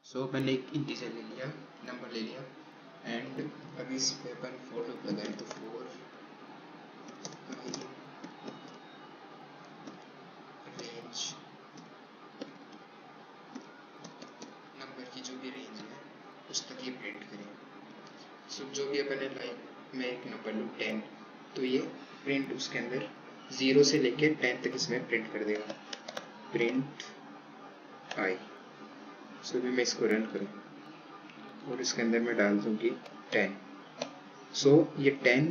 सो मैंने एक इंटीजर ले लिया, नंबर ले लिया, एंड अभी इस पे अपन फॉर लूप लगाए तो फॉर रेंज नंबर की जो भी रेंज है उस तक ये प्रिंट करें। सो जो भी अपन ने लाइक मैं एक नंबर लूँ 10, तो ये प्रिंट उसके अंदर 0 से लेके 10 तक इसमें प्रिंट कर देगा, प्रिंट आई। सो भी मैं इसको रन करूँ और इसके अंदर मैं डाल दूंगी 10। सो ये 10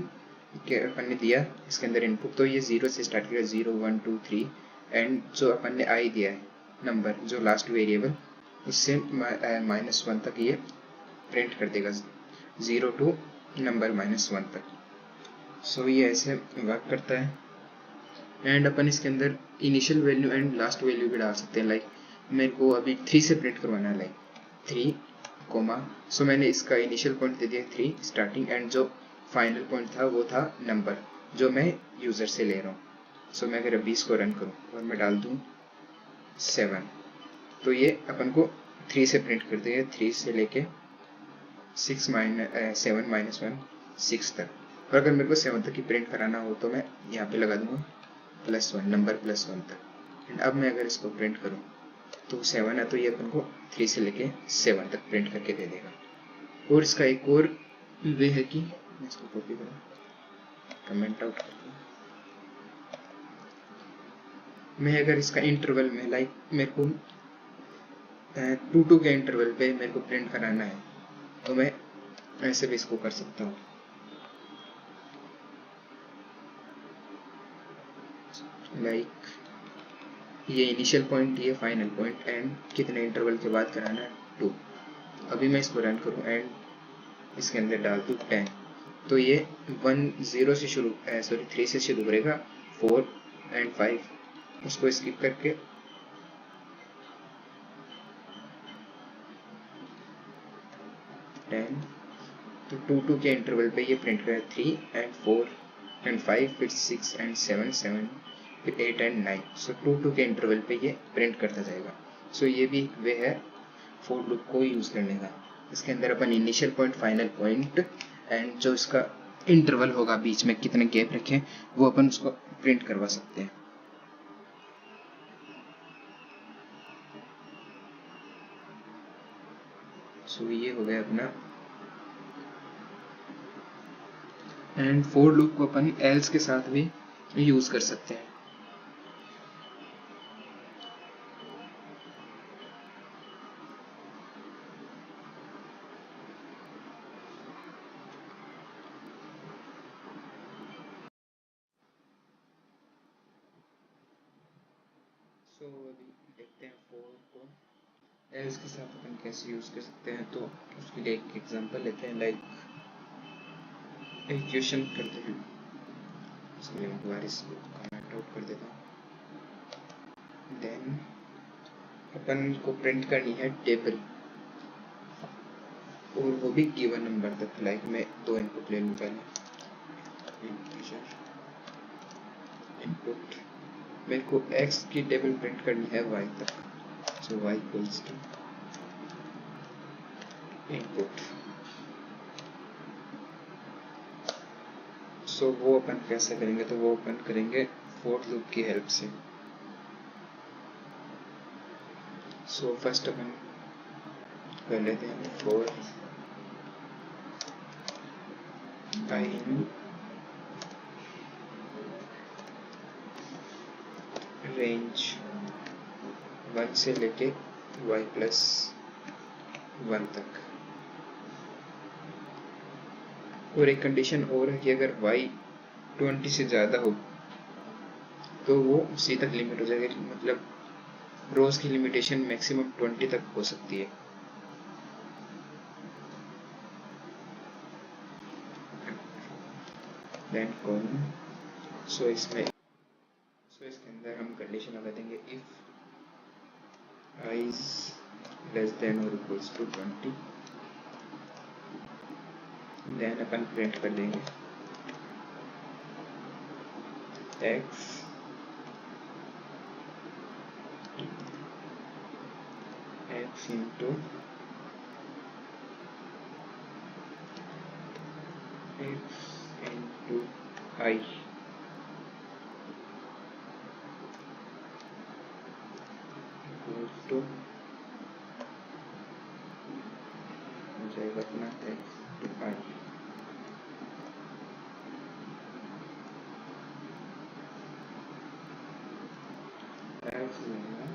के अपन ने दिया इसके अंदर इनपुट, तो ये 0 से स्टार्ट करेगा, 0 1 2 3, एंड जो अपन ने आई दिया है नंबर जो लास्ट वेरिएबल, उससे -1 तक ये प्रिंट कर देगा, 0 टू नंबर -1 तक। सो ये ऐसे वर्क करता है। एंड अपन इसके अंदर initial value and last value भी डाल सकते हैं। लाइक मेरे को अभी 3 से प्रिंट करवाना है, लाइक 3 कोमा, सो मैंने इसका इनिशियल पॉइंट दे दिया 3 स्टार्टिंग, एंड जो फाइनल पॉइंट था वो था नंबर जो मैं यूजर से ले रहा हूँ। सो मैं अगर अभी इसको रन करूँ और मैं डाल दूँ 7, तो ये अपन को 3 से प्रिंट कर देगा, 3 से लेके 7 -1 6 तक। और अगर मेरे को 7 तक ही प्रिंट कराना हो तो मैं यहाँ पे लगा दूंगा +1, नंबर +1 तक। एंड अब मैं अगर इसको प्रिंट करूँ तो 7 है, तो ये अपन को 3 से लेके 7 तक प्रिंट करके दे देगा। और इसका एक और वे है कि मैं इसको कॉपी करूँ, कमेंट आउट कर दूँ, मैं अगर इसका इंटरवल में लाइक मेरे को 2 के इंटरवल पे मेरे को प्रिंट कराना है, तो मैं ऐसे भी इसको कर सकता हूँ। लाइक ये इनिशियल पॉइंट, ये फाइनल पॉइंट, एंड कितने इंटरवल के बाद कराना है 2। अभी मैं इसको रन करूँ एंड इसके अंदर डाल दूँ 10, तो ये 0 से शुरू 3 से शुरू करेगा, 4 एंड 5 उसको स्किप करके 10, तो 2 के इंटरवल पे ये प्रिंट करेगा 3 एंड 4 एंड 5, फिर 6 एंड 7 फिर 8 एंड 9। सो 2 के इंटरवल पे ये प्रिंट करता जाएगा। सो ये भी एक वे है फॉर लूप को यूज करने का। इसके अंदर अपन initial point, final point and जो इसका इंटरवल होगा बीच में कितने गैप रखें वो अपन उसको प्रिंट करवा सकते हैं। सो ये हो गया अपना। एंड फॉर लूप को अपन एल्स के साथ भी यूज कर सकते हैं। सो अभी देखते हैं फॉर को एल्स के साथ अपन कैसे यूज कर सकते हैं। तो उसके लिए एक एग्जांपल लेते हैं, लाइक इक्वेशन करते हैं। उसके लिए मैं दोबारा इसको कमेंट आउट कर देता हूँ। देन अपन को प्रिंट करनी है टेबल, और वो भी गिवन नंबर तक। लाइक मैं 2 इनपुट ले लूँ पहले, इनपुट मेरे को x की टेबल प्रिंट करनी है y तक, सो y इक्वल्स टू इनपुट। सो वो अपन कैसे करेंगे, तो वो अपन करेंगे फॉर लूप की हेल्प से। सो फर्स्ट अपन कर लेते हैं फॉर i इन रेंज 1 से लेके y + 1 तक। और एक कंडीशन और है कि अगर y 20 से ज़्यादा हो तो वो उसी तक लिमिट हो जाएगी, मतलब रोज की लिमिटेशन मैक्सिमम 20 तक हो सकती है। देन कॉलन, सो इसके अंदर हम कंडीशन लगा देंगे if i is less than or equals to 20, then अपन प्रिंट कर देंगे x into x into I equals to हो जाएगा अपना x to I। x होगा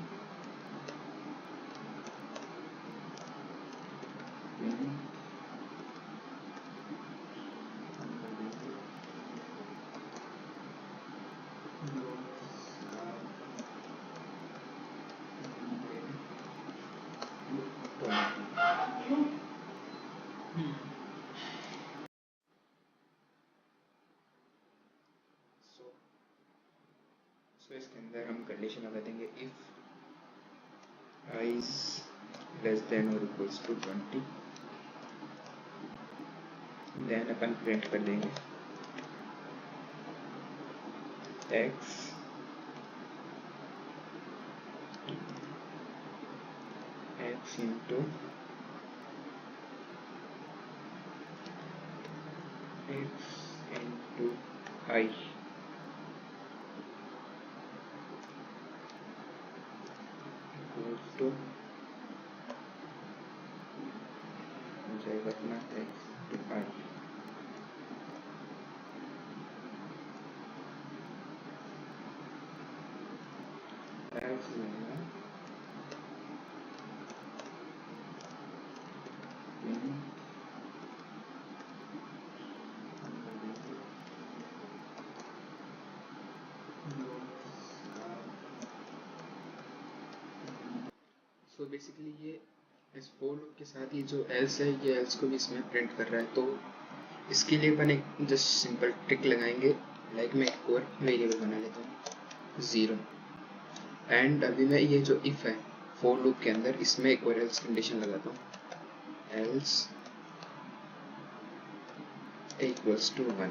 सो इसके अंदर हम कंडीशन लगा देंगे if I is less than or equals to 20, then अपन प्रिंट कर देंगे x into x into I equals to हो जाएगा अपना x to I। x होगा सो बेसिकली ये इस फोर लूप के साथ ही जो एल्स है ये एल्स को भी इसमें प्रिंट कर रहा है। तो इसके लिए अपन एक जस्ट सिंपल ट्रिक लगाएंगे। लाइक मैं एक और वेरिएबल बना लेता हूँ 0 एंड अभी मैं ये जो इफ है फोर लूप के अंदर इसमें एक और एल्स कंडीशन लगाता हूँ एल्स इक्वल्स टू 1।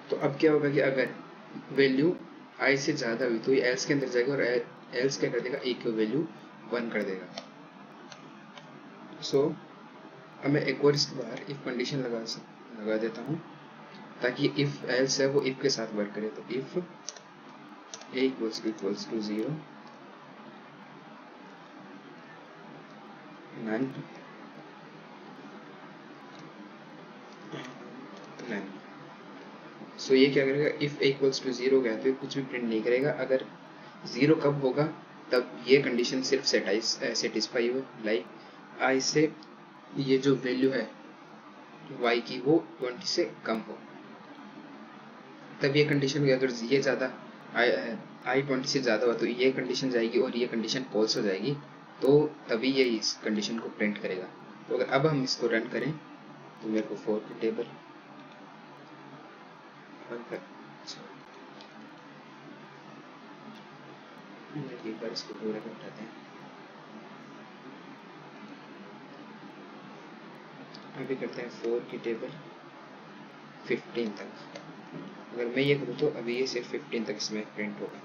तो अब क्या होगा कि अगर वैल्यू I से ज्यादा हुई तो ये एल्स के अंदर जाएगा और एल्स क्या कर देगा A की वैल्यू 1 कर देगा। सो अब मैं एक और इसके बाहर इफ कंडीशन लगा देता हूँ ताकि इफ एल्स है वो इफ के साथ वर्क करे। तो if A equals to 0 none none. So ये क्या करेगा इफ A इक्वल्स टू 0 गया तो ये कुछ भी प्रिंट नहीं करेगा। अगर 0 कब होगा तब ये कंडीशन सिर्फ सेटिस्फाई हो। लाइक I से ये जो वैल्यू है y की वो 20 से कम हो तब ये कंडीशन होगी। अगर ये ज़्यादा I 20 से ज़्यादा हुआ तो ये कंडीशन जाएगी और ये कंडीशन फॉल्स हो जाएगी तो तभी ये इस कंडीशन को प्रिंट करेगा। तो अगर अब हम इसको रन करें तो मेरे को 4 की टेबल एक बार इसको पूरा उठाते हैं। अभी करते हैं 4 की टेबल 15 तक। अगर मैं ये करूँ तो अभी ये सिर्फ 15 तक इसमें प्रिंट होगा।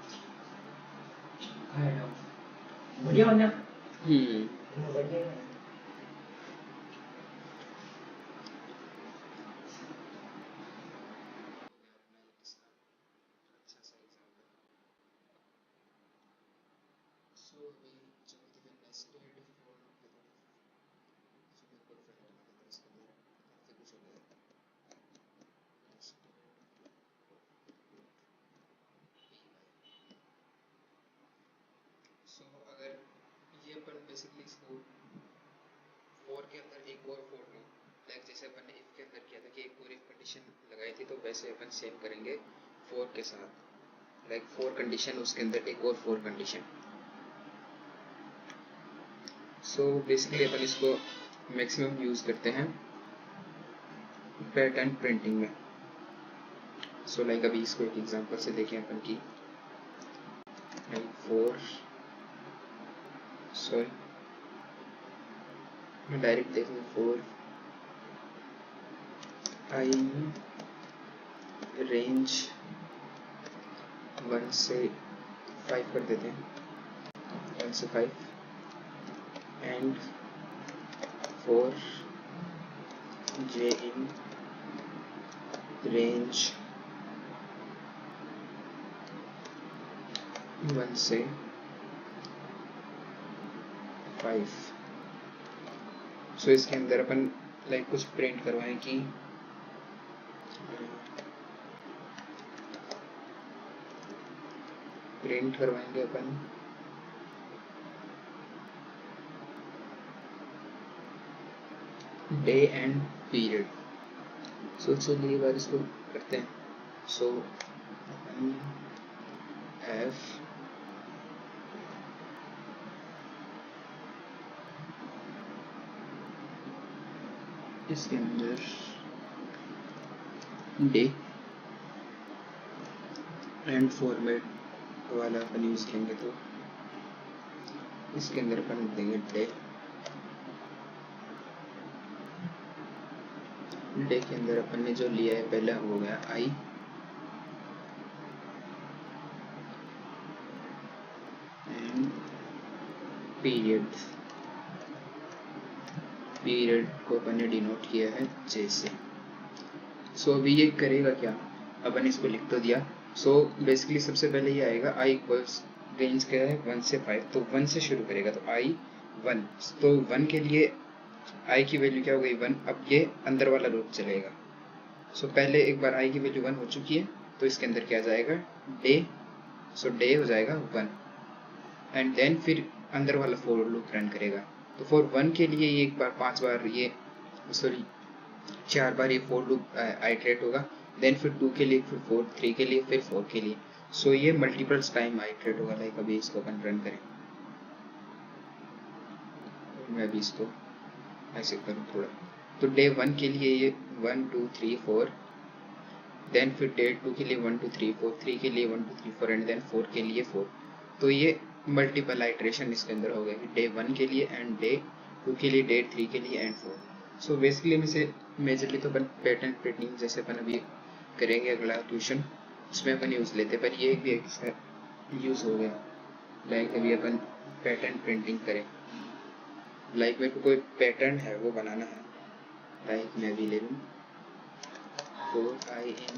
बढ़िया हो गया। अगर ये अपन बेसिकली इसको 4 के अंदर एक और फोर लूँ लाइक जैसे अपन ने इफ के अंदर किया था कि एक और इफ कंडीशन लगाई थी तो वैसे अपन सेम करेंगे 4 के साथ। लाइक 4 कंडीशन उसके अंदर एक और 4 कंडीशन। सो बेसिकली अपन इसको मैक्सिमम यूज करते हैं पैटर्न प्रिंटिंग में। सो लाइक अभी इसको एक एग्जांपल से देखें अपन की 4 सॉरी मैं डायरेक्ट देखूँ 4 I रेंज 1 से 5 कर देते हैं 1 से 5 एंड 4 जे इन रेंज 1 से 5। सो इसके अंदर अपन लाइक कुछ प्रिंट करवाएं कि प्रिंट करवाएंगे अपन डे एंड पीरियड। सो चलिए बार इसको करते हैं। सो एफ इसके अंदर डे एंड फॉर्मेट वाला अपन यूज करेंगे, तो इसके अंदर अपन देंगे डे के अंदर अपन ने जो लिया है पहला हो गया आई, एंड पीरियड को अपन ने डिनोट किया है जे से। सो अभी ये करेगा क्या, अपन इसको लिख तो दिया। सो बेसिकली सबसे पहले ये आएगा आई इक्वल्स रेंज क्या है 1 से 5, तो 1 से शुरू करेगा, तो आई 1, तो 1 के लिए आई की वैल्यू क्या हो गई 1। अब ये अंदर वाला लूप चलेगा। सो पहले एक बार आई की वैल्यू 1 हो चुकी है, तो इसके अंदर क्या जाएगा डे, सो डे हो जाएगा 1, एंड देन फिर अंदर वाला फॉर लूप रन करेगा। तो फॉर 1 के लिए ये एक बार 5 बार ये 4 बार ये फॉर लूप आइटरेट होगा, देन फिर 2 के लिए, फिर 4, 3 के लिए, फिर 4 के लिए। सो ये मल्टीपल्स टाइम आइटरेट होगा। लाइक अभी इसको अपन रन करें, मैं अभी इसको ऐसे करूँ थोड़ा, तो डे 1 के लिए ये 1 2 3 4, देन फिर डे 2 के लिए 1 2 3 4, 3 के लिए 1 2 3 4, एंड देन 4 के लिए 4। तो ये मल्टीपल आइटरेशन इसके अंदर हो गए, डे 1 के लिए एंड डे 2 के लिए, डे 3 के लिए एंड 4। सो बेसिकली में से मेजरली तो अपन पैटर्न प्रिंटिंग जैसे अपन अभी करेंगे अगला ट्यूशन, उसमें अपन यूज लेते, पर ये भी एक यूज हो गया। लाइक अभी अपन पैटर्न प्रिंटिंग करें, लाइक मेरे को कोई पैटर्न है वो बनाना है, लाइक मैं भी ले लूँ 4i in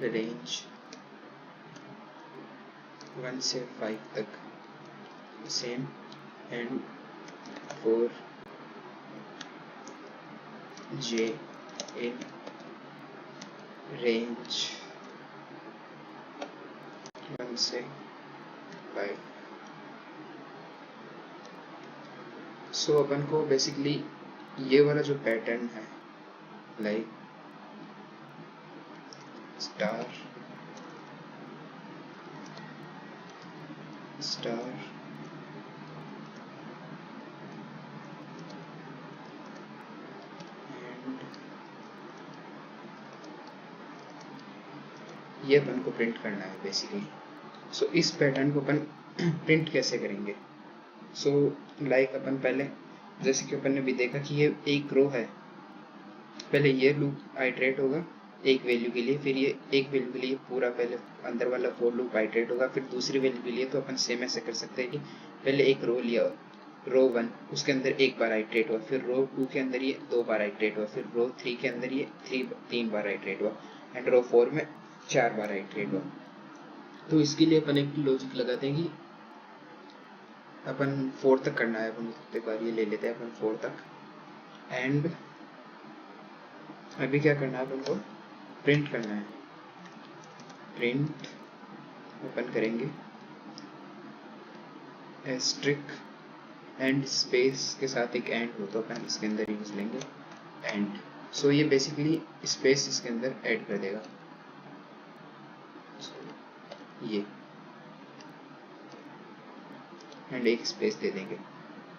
रेंज 1 से 5 तक same, and 4j in range 1 से 5। सो अपन को बेसिकली ये वाला जो पैटर्न है, लाइक स्टार एंड ये अपन को प्रिंट करना है बेसिकली। सो इस पैटर्न को अपन प्रिंट कैसे करेंगे। सो लाइक अपन पहले जैसे कि अपन ने भी देखा कि ये एक रो है, पहले ये लूप आइटरेट होगा एक वैल्यू के लिए, फिर ये एक वैल्यू के लिए पूरा पहले अंदर वाला फॉर लूप आइटरेट होगा, फिर दूसरी वैल्यू के लिए तो अपन सेम ऐसे कर सकते हैं कि पहले एक रो लिया, रो 1 उसके अंदर एक बार आइटरेट हुआ, फिर रो 2 के अंदर ये 2 बार आइटरेट हुआ, फिर रो 3 के अंदर ये 3 बार आइटरेट हुआ, एंड रो 4 में 4 बार आइटरेट हुआ। तो इसके लिए अपन एक लॉजिक लगाते हैं कि अपन 4 तक करना है, अपन एक बार ये ले लेते हैं अपन 4 तक, एंड अभी क्या करना है अपन को प्रिंट करना है। प्रिंट ओपन करेंगे एस्ट्रिक एंड स्पेस के साथ एक एंड हो, तो अपन इसके अंदर यूज लेंगे एंड। सो ये बेसिकली स्पेस इसके अंदर ऐड कर देगा, ये एंड एक स्पेस दे देंगे,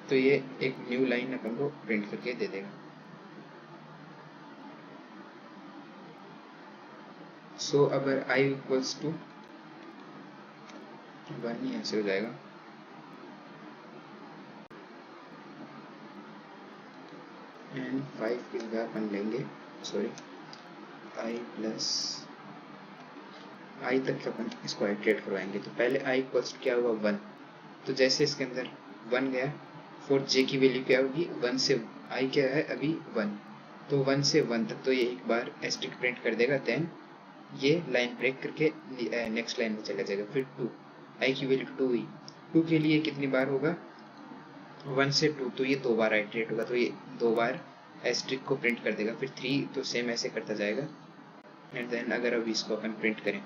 तो ये एक न्यू लाइन अपन को प्रिंट करके दे देगा। सो अगर i इक्वल्स टू 1 यहाँ से हो जाएगा, एंड 5 की जगह अपन लेंगे i प्लस i तक अपन इसको आइटरेट करवाएंगे। तो पहले i इक्वल्स क्या हुआ 1, तो जैसे इसके अंदर 1 गया, 4j की वैल्यू क्या होगी 1 से आई क्या है अभी 1, तो 1 से 1 तक तो ये एक बार एस्ट्रिक प्रिंट कर देगा, देन ये लाइन ब्रेक करके नेक्स्ट लाइन में चला जाएगा। फिर 2, आई की वैल्यू 2 ही, 2 के लिए कितनी बार होगा 1 से 2, तो ये 2 बार आइटरेट होगा, तो ये 2 बार एस्ट्रिक को प्रिंट कर देगा। फिर 3 तो सेम ऐसे करता जाएगा, एंड देन अगर अभी इसको अपन प्रिंट करें,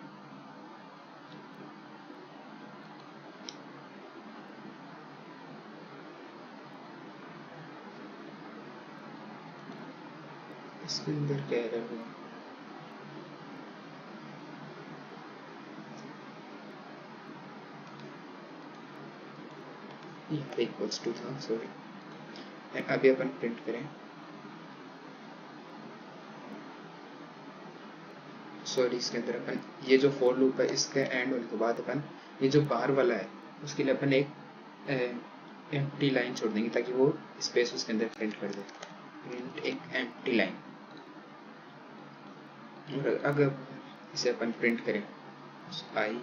इसके अंदर क्या एरर हुआ, यहाँ पे इक्वल्स टू था, सॉरी। एंड अभी अपन प्रिंट करें, सॉरी इसके अंदर अपन ये जो फॉर लूप है इसके एंड होने के बाद अपन ये जो बाहर वाला है उसके लिए अपन एक एम्प्टी लाइन छोड़ देंगे ताकि वो स्पेस उसके अंदर प्रिंट कर दे। प्रिंट एक एम्प्टी लाइन, और अगर इसे अपन प्रिंट करें आई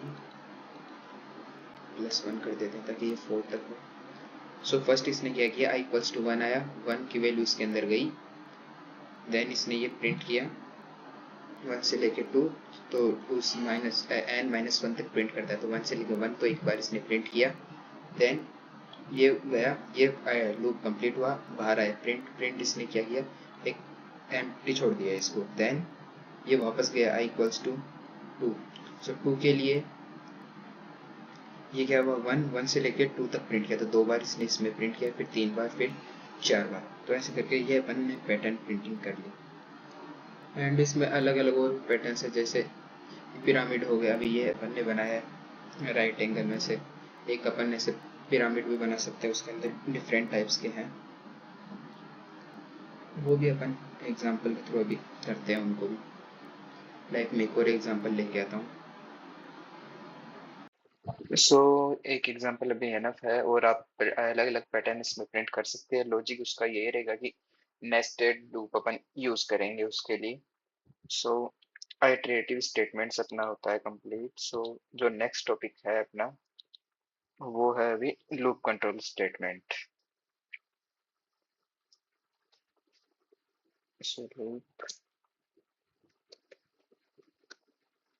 +1 कर देते हैं ताकि ये 4 तक हो। सो फर्स्ट इसने क्या किया, आई इक्वल्स टू 1 आया, 1 की वैल्यू इसके अंदर गई, देन इसने ये प्रिंट किया 1 से लेके 2, तो 2 माइनस n -1 तक प्रिंट करता है, तो 1 से लेके 1 तो एक बार इसने प्रिंट किया, देन ये गया, ये लूप कंप्लीट हुआ, बाहर आया प्रिंट इसने क्या किया, एक एम्प्टी छोड़ दिया इसको, देन ये वापस गया आई इक्वल्स टू 2। सो 2 के लिए ये क्या हुआ 1 से लेके 2 तक प्रिंट किया, तो 2 बार इसने इसमें प्रिंट किया, फिर 3 बार, फिर 4 बार, तो ऐसे करके ये अपन ने पैटर्न प्रिंटिंग कर ली। एंड इसमें अलग अलग और पैटर्न है, जैसे पिरामिड हो गया, अभी ये अपन ने बनाया है राइट एंगल में से, एक अपन ने से पिरामिड भी बना सकते हैं, उसके अंदर डिफरेंट टाइप्स के हैं, वो भी अपन एग्जांपल के थ्रू अभी करते हैं उनको भी। लाइक मैं एक और एग्जांपल लेके आता हूँ। एक एग्जांपल अभी एनफ है और आप अलग अलग पैटर्न इसमें प्रिंट कर सकते हैं। लॉजिक उसका यही रहेगा कि नेस्टेड लूप अपन यूज करेंगे उसके लिए। आइटरेटिव स्टेटमेंट्स अपना होता है कंप्लीट। जो नेक्स्ट टॉपिक है अपना वो है अभी loop control statement.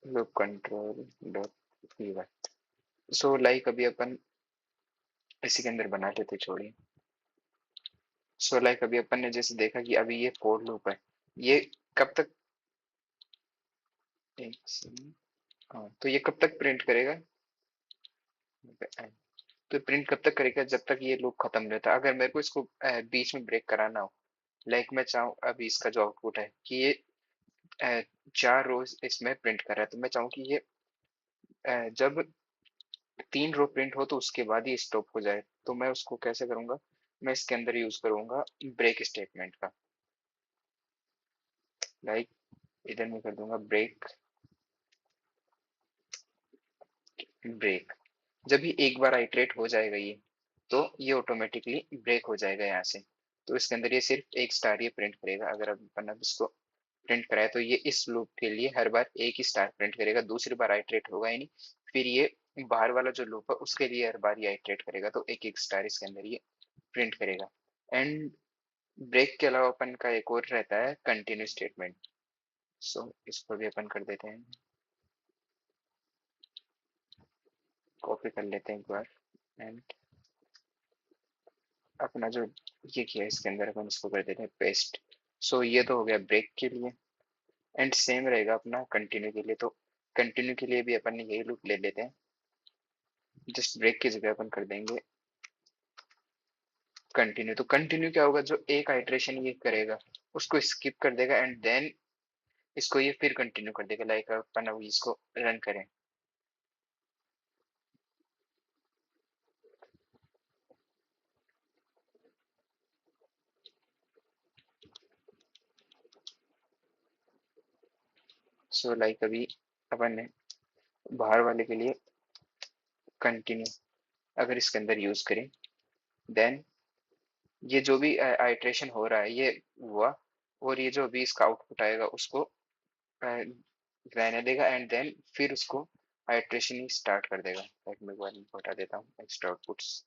Loop control dot P Y. Like अभी अपन इसी के अंदर बना लेते, छोड़िए। लाइक अभी अपन ने जैसे देखा कि अभी ये फोर लूप है, ये कब तक हाँ, तो ये कब तक प्रिंट करेगा, तो प्रिंट कब तक करेगा जब तक ये लूप खत्म नहीं होता। अगर मेरे को इसको बीच में ब्रेक कराना हो, लाइक मैं चाहूँ अभी इसका जो आउटपुट है कि ये 4 रोज इसमें प्रिंट कर रहा है, तो मैं चाहूँ कि ये जब 3 रो प्रिंट हो तो उसके बाद ही स्टॉप हो जाए, तो मैं उसको कैसे करूंगा, मैं इसके अंदर यूज करूंगा ब्रेक स्टेटमेंट का। लाइक इधर मैं कर दूंगा ब्रेक ब्रेक। जब ये एक बार आइटरेट हो जाएगा ये, तो ये ऑटोमेटिकली ब्रेक हो जाएगा यहाँ से। तो इसके अंदर ये सिर्फ एक स्टार ये प्रिंट करेगा। अगर अपन अब इसको प्रिंट कराए तो ये इस लूप के लिए हर बार एक ही स्टार प्रिंट करेगा, दूसरी बार आइटरेट होगा ही नहीं। फिर ये बाहर वाला जो लूप है उसके लिए हर बार ये आइटरेट करेगा, तो एक एक स्टार इसके अंदर ये प्रिंट करेगा। एंड ब्रेक के अलावा अपन का एक और रहता है कंटिन्यू स्टेटमेंट। इसको भी अपन कर देते हैं, कॉपी कर लेते हैं एक बार। एंड अपना जो ये किया इसके अंदर अपन इसको कर देते हैं पेस्ट। ये तो हो गया ब्रेक के लिए। एंड सेम रहेगा अपना कंटिन्यू के लिए। तो कंटिन्यू के लिए भी अपन यही लूप ले लेते हैं, जस्ट ब्रेक की जगह अपन कर देंगे कंटिन्यू। तो कंटिन्यू क्या होगा, जो एक आइट्रेशन ये करेगा उसको स्किप कर देगा एंड देन इसको ये फिर कंटिन्यू कर देगा। लाइक अपन अभी इसको रन करें, लाइक अभी अपन ने बाहर वाले के लिए कंटिन्यू अगर इसके अंदर यूज करें, देन ये जो भी आइट्रेशन हो रहा है ये हुआ, और ये जो भी इसका आउटपुट आएगा उसको रहने देगा एंड देन फिर उसको आइट्रेशन ही स्टार्ट कर देगा। लाइक मैं एक बार इनको हटा देता हूँ एक्स्ट्रा आउटपुट्स।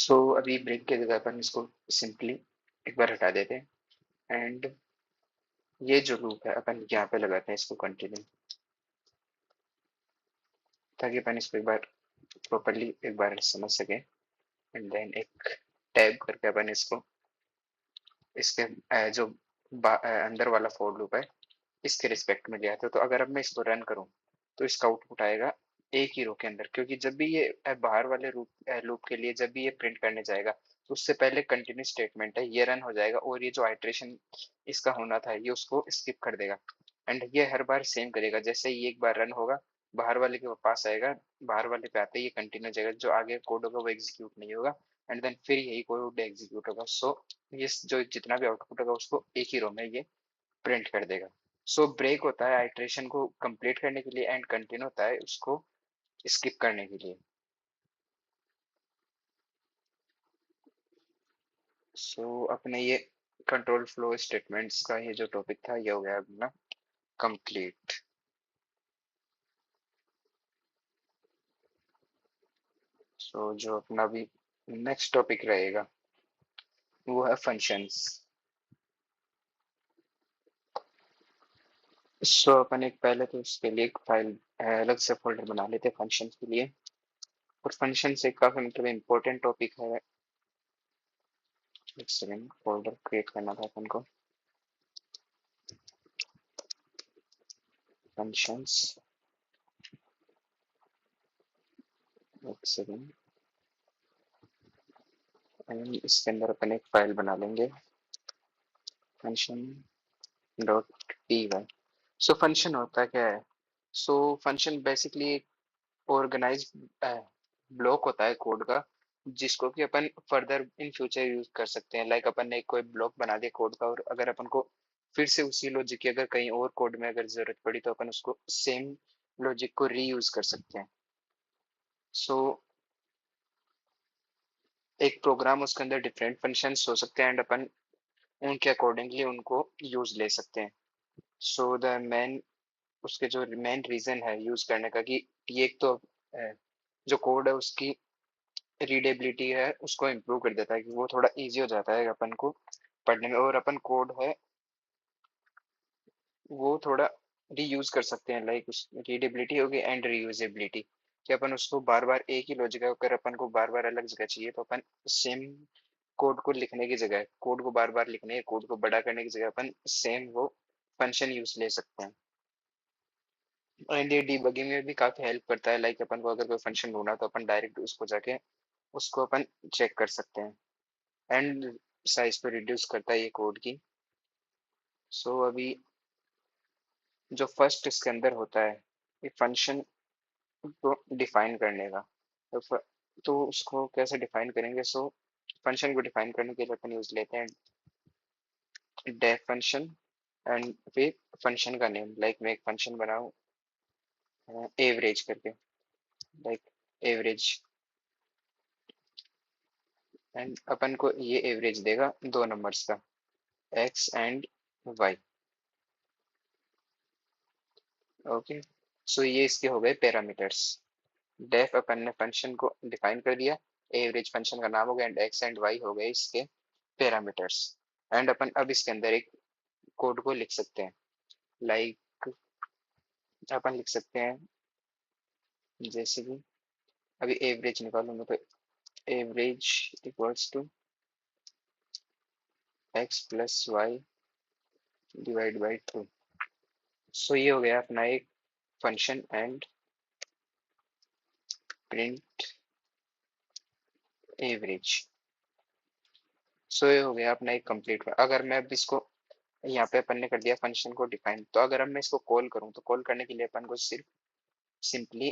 सो अभी ब्रेक की जगह अपन इसको सिंपली एक बार हटा देते हैं एंड ये जो लूप है अपन यहाँ पे लगाते हैं इसको कंटिन्यू, ताकि अपन इसको एक बार प्रॉपरली एक बार समझ सके। एंड देन एक टैब करके अपन इसको इसके जो अंदर वाला फोर लूप है इसके रिस्पेक्ट में लिया था। तो अगर अब मैं इसको रन करूं तो इसका आउटपुट आएगा एक ही रो के अंदर, क्योंकि जब भी ये बाहर वाले लूप के लिए जब भी ये प्रिंट करने जाएगा तो उससे पहले कंटिन्यू स्टेटमेंट है ये रन हो जाएगा और ये जो आइट्रेशन इसका होना था ये उसको स्किप कर देगा। एंड ये हर बार सेम करेगा, जैसे ये एक बार रन होगा बाहर वाले के पास आएगा, बाहर वाले पे आते ही ये कंटिन्यू जाएगा, जो आगे कोड होगा वो एग्जीक्यूट नहीं होगा एंड देन फिर यही कोड एग्जीक्यूट होगा। सो ये जो जितना भी आउटपुट होगा उसको एक ही रो में ये प्रिंट कर देगा। सो ब्रेक होता है आइट्रेशन को कंप्लीट करने के लिए एंड कंटिन्यू होता है उसको स्किप करने के लिए। सो अपने ये कंट्रोल फ्लो स्टेटमेंट्स का ये जो टॉपिक था ये हो गया अपना कंप्लीट। सो जो अपना भी नेक्स्ट टॉपिक रहेगा वो है फंक्शंस। सो अपन एक पहले तो उसके लिए एक फाइल अलग से फोल्डर बना लेते हैं फंक्शन के लिए, और फंक्शन से काफी मतलब इम्पोर्टेंट टॉपिक है। एक सेकेंड, फोल्डर क्रिएट करना था अपन को, फंक्शंस, एक सेकेंड, एंड इसके अंदर अपन एक फाइल बना लेंगे function dot P Y. So function होता क्या है? सो फंक्शन बेसिकली एक ऑर्गेनाइज ब्लॉक होता है कोड का, जिसको कि अपन फर्दर इन फ्यूचर यूज कर सकते हैं। लाइक अपन ने कोई ब्लॉक बना दिया कोड का और अगर अपन को फिर से उसी लॉजिक की अगर कहीं और कोड में अगर जरूरत पड़ी तो अपन उसको सेम लॉजिक को रीयूज कर सकते हैं। सो एक प्रोग्राम उसके अंदर डिफरेंट फंक्शंस हो सकते हैं एंड अपन उनके अकॉर्डिंगली उनको यूज ले सकते हैं। सो द मेन उसके जो मेन रीजन है यूज करने का कि ये एक तो जो कोड है उसकी रीडेबिलिटी है उसको इम्प्रूव कर देता है, कि वो थोड़ा इजी हो जाता है अपन को पढ़ने में, और अपन कोड है वो थोड़ा रीयूज कर सकते हैं। लाइक उस रीडेबिलिटी होगी एंड रीयूजेबिलिटी, कि अपन उसको बार बार एक ही लॉजिक अगर अपन को बार बार अलग जगह चाहिए तो अपन सेम कोड को लिखने की जगह कोड को बार बार लिखने कोड को बड़ा करने की जगह अपन सेम वो फंक्शन यूज ले सकते हैं। एंड ये डिबगिंग में भी काफी हेल्प करता है। लाइक अपन को अगर कोई फंक्शन ढूंढना तो अपन डायरेक्ट उसको जाके उसको अपन चेक कर सकते हैं एंड साइज को रिड्यूस करता है ये कोड की। सो अभी जो फर्स्ट इसके अंदर होता है ये फंक्शन को डिफाइन करने का, तो तो उसको कैसे डिफाइन करेंगे? सो फंक्शन को डिफाइन करने के लिए अपन यूज लेते हैं डेफ फंक्शन एंड फिर फंक्शन का नेम। लाइक मैं एक फंक्शन बनाऊं एवरेज करके, लाइक एवरेज, एंड अपन को ये एवरेज देगा दो नंबर्स का एक्स एंड वाई। ओके, सो ये इसके हो गए पैरामीटर्स। डेफ अपन ने फंक्शन को डिफाइन कर दिया, एवरेज फंक्शन का नाम हो गया एंड एक्स एंड वाई हो गए इसके पैरामीटर्स। एंड अपन अब इसके अंदर एक कोड को लिख सकते हैं। लाइक अपन लिख सकते हैं जैसे कि अभी एवरेज निकालूंगा तो average equals to x plus y divide by 2। So ये हो गया अपना एक function and print average. So ये हो गया अपना एक कंप्लीट। अगर मैं अब इसको यहाँ पे अपन ने कर दिया फंक्शन को डिफाइन, तो अगर अब मैं इसको कॉल करूँ तो कॉल करने के लिए अपन को सिर्फ सिंपली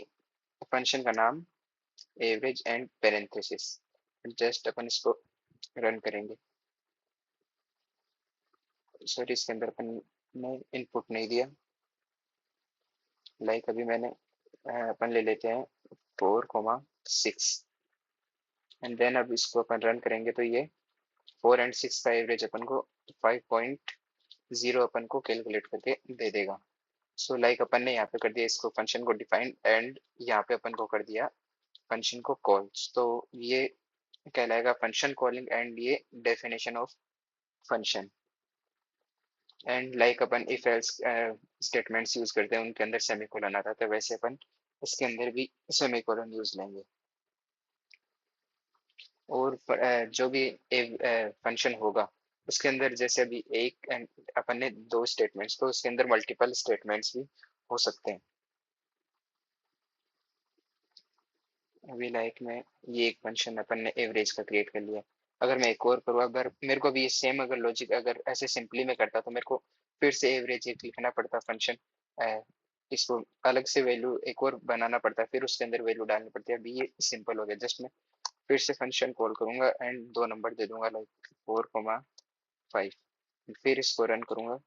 फंक्शन का नाम एवरेज एंड पेरेंथेसिस जस्ट अपन इसको रन करेंगे। सॉरी इसके अंदर अपन ने इनपुट नहीं दिया। लाइक अभी मैंने अपन ले लेते हैं 4,6 एंड देन अब इसको अपन रन करेंगे तो ये 4 एंड 6 का एवरेज अपन को 5.0 अपन को कैलकुलेट करके दे देगा। सो लाइक अपन ने यहाँ पे कर दिया इसको फंक्शन को डिफाइन एंड यहाँ पे अपन को कर दिया फंक्शन को कॉल। तो ये कहलाएगा फंक्शन कॉलिंग एंड ये definition of function. And like upon if else statements use करते हैं उनके अंदर सेमीकोलन आता है, तो वैसे अपन इसके अंदर भी सेमीकोलन यूज लेंगे। और जो भी फंक्शन होगा उसके अंदर जैसे अभी एक अपन ने दो स्टेटमेंट्स, तो उसके अंदर मल्टीपल स्टेटमेंट्स भी हो सकते हैं। अभी लाइक में ये एक फंक्शन अपन ने एवरेज का क्रिएट कर लिया। अगर मैं एक और करूँ, अगर मेरे को भी ये सेम अगर लॉजिक अगर ऐसे सिंपली में करता तो मेरे को फिर से एवरेज एक लिखना पड़ता फंक्शन, इसको अलग से वैल्यू एक और बनाना पड़ता है, फिर उसके अंदर वैल्यू डालनी पड़ती है। अभी ये सिंपल हो गया, जस्ट मैं फिर से फंक्शन कॉल करूंगा एंड दो नंबर दे दूंगा लाइक 4,5, फिर इसको रन करूंगा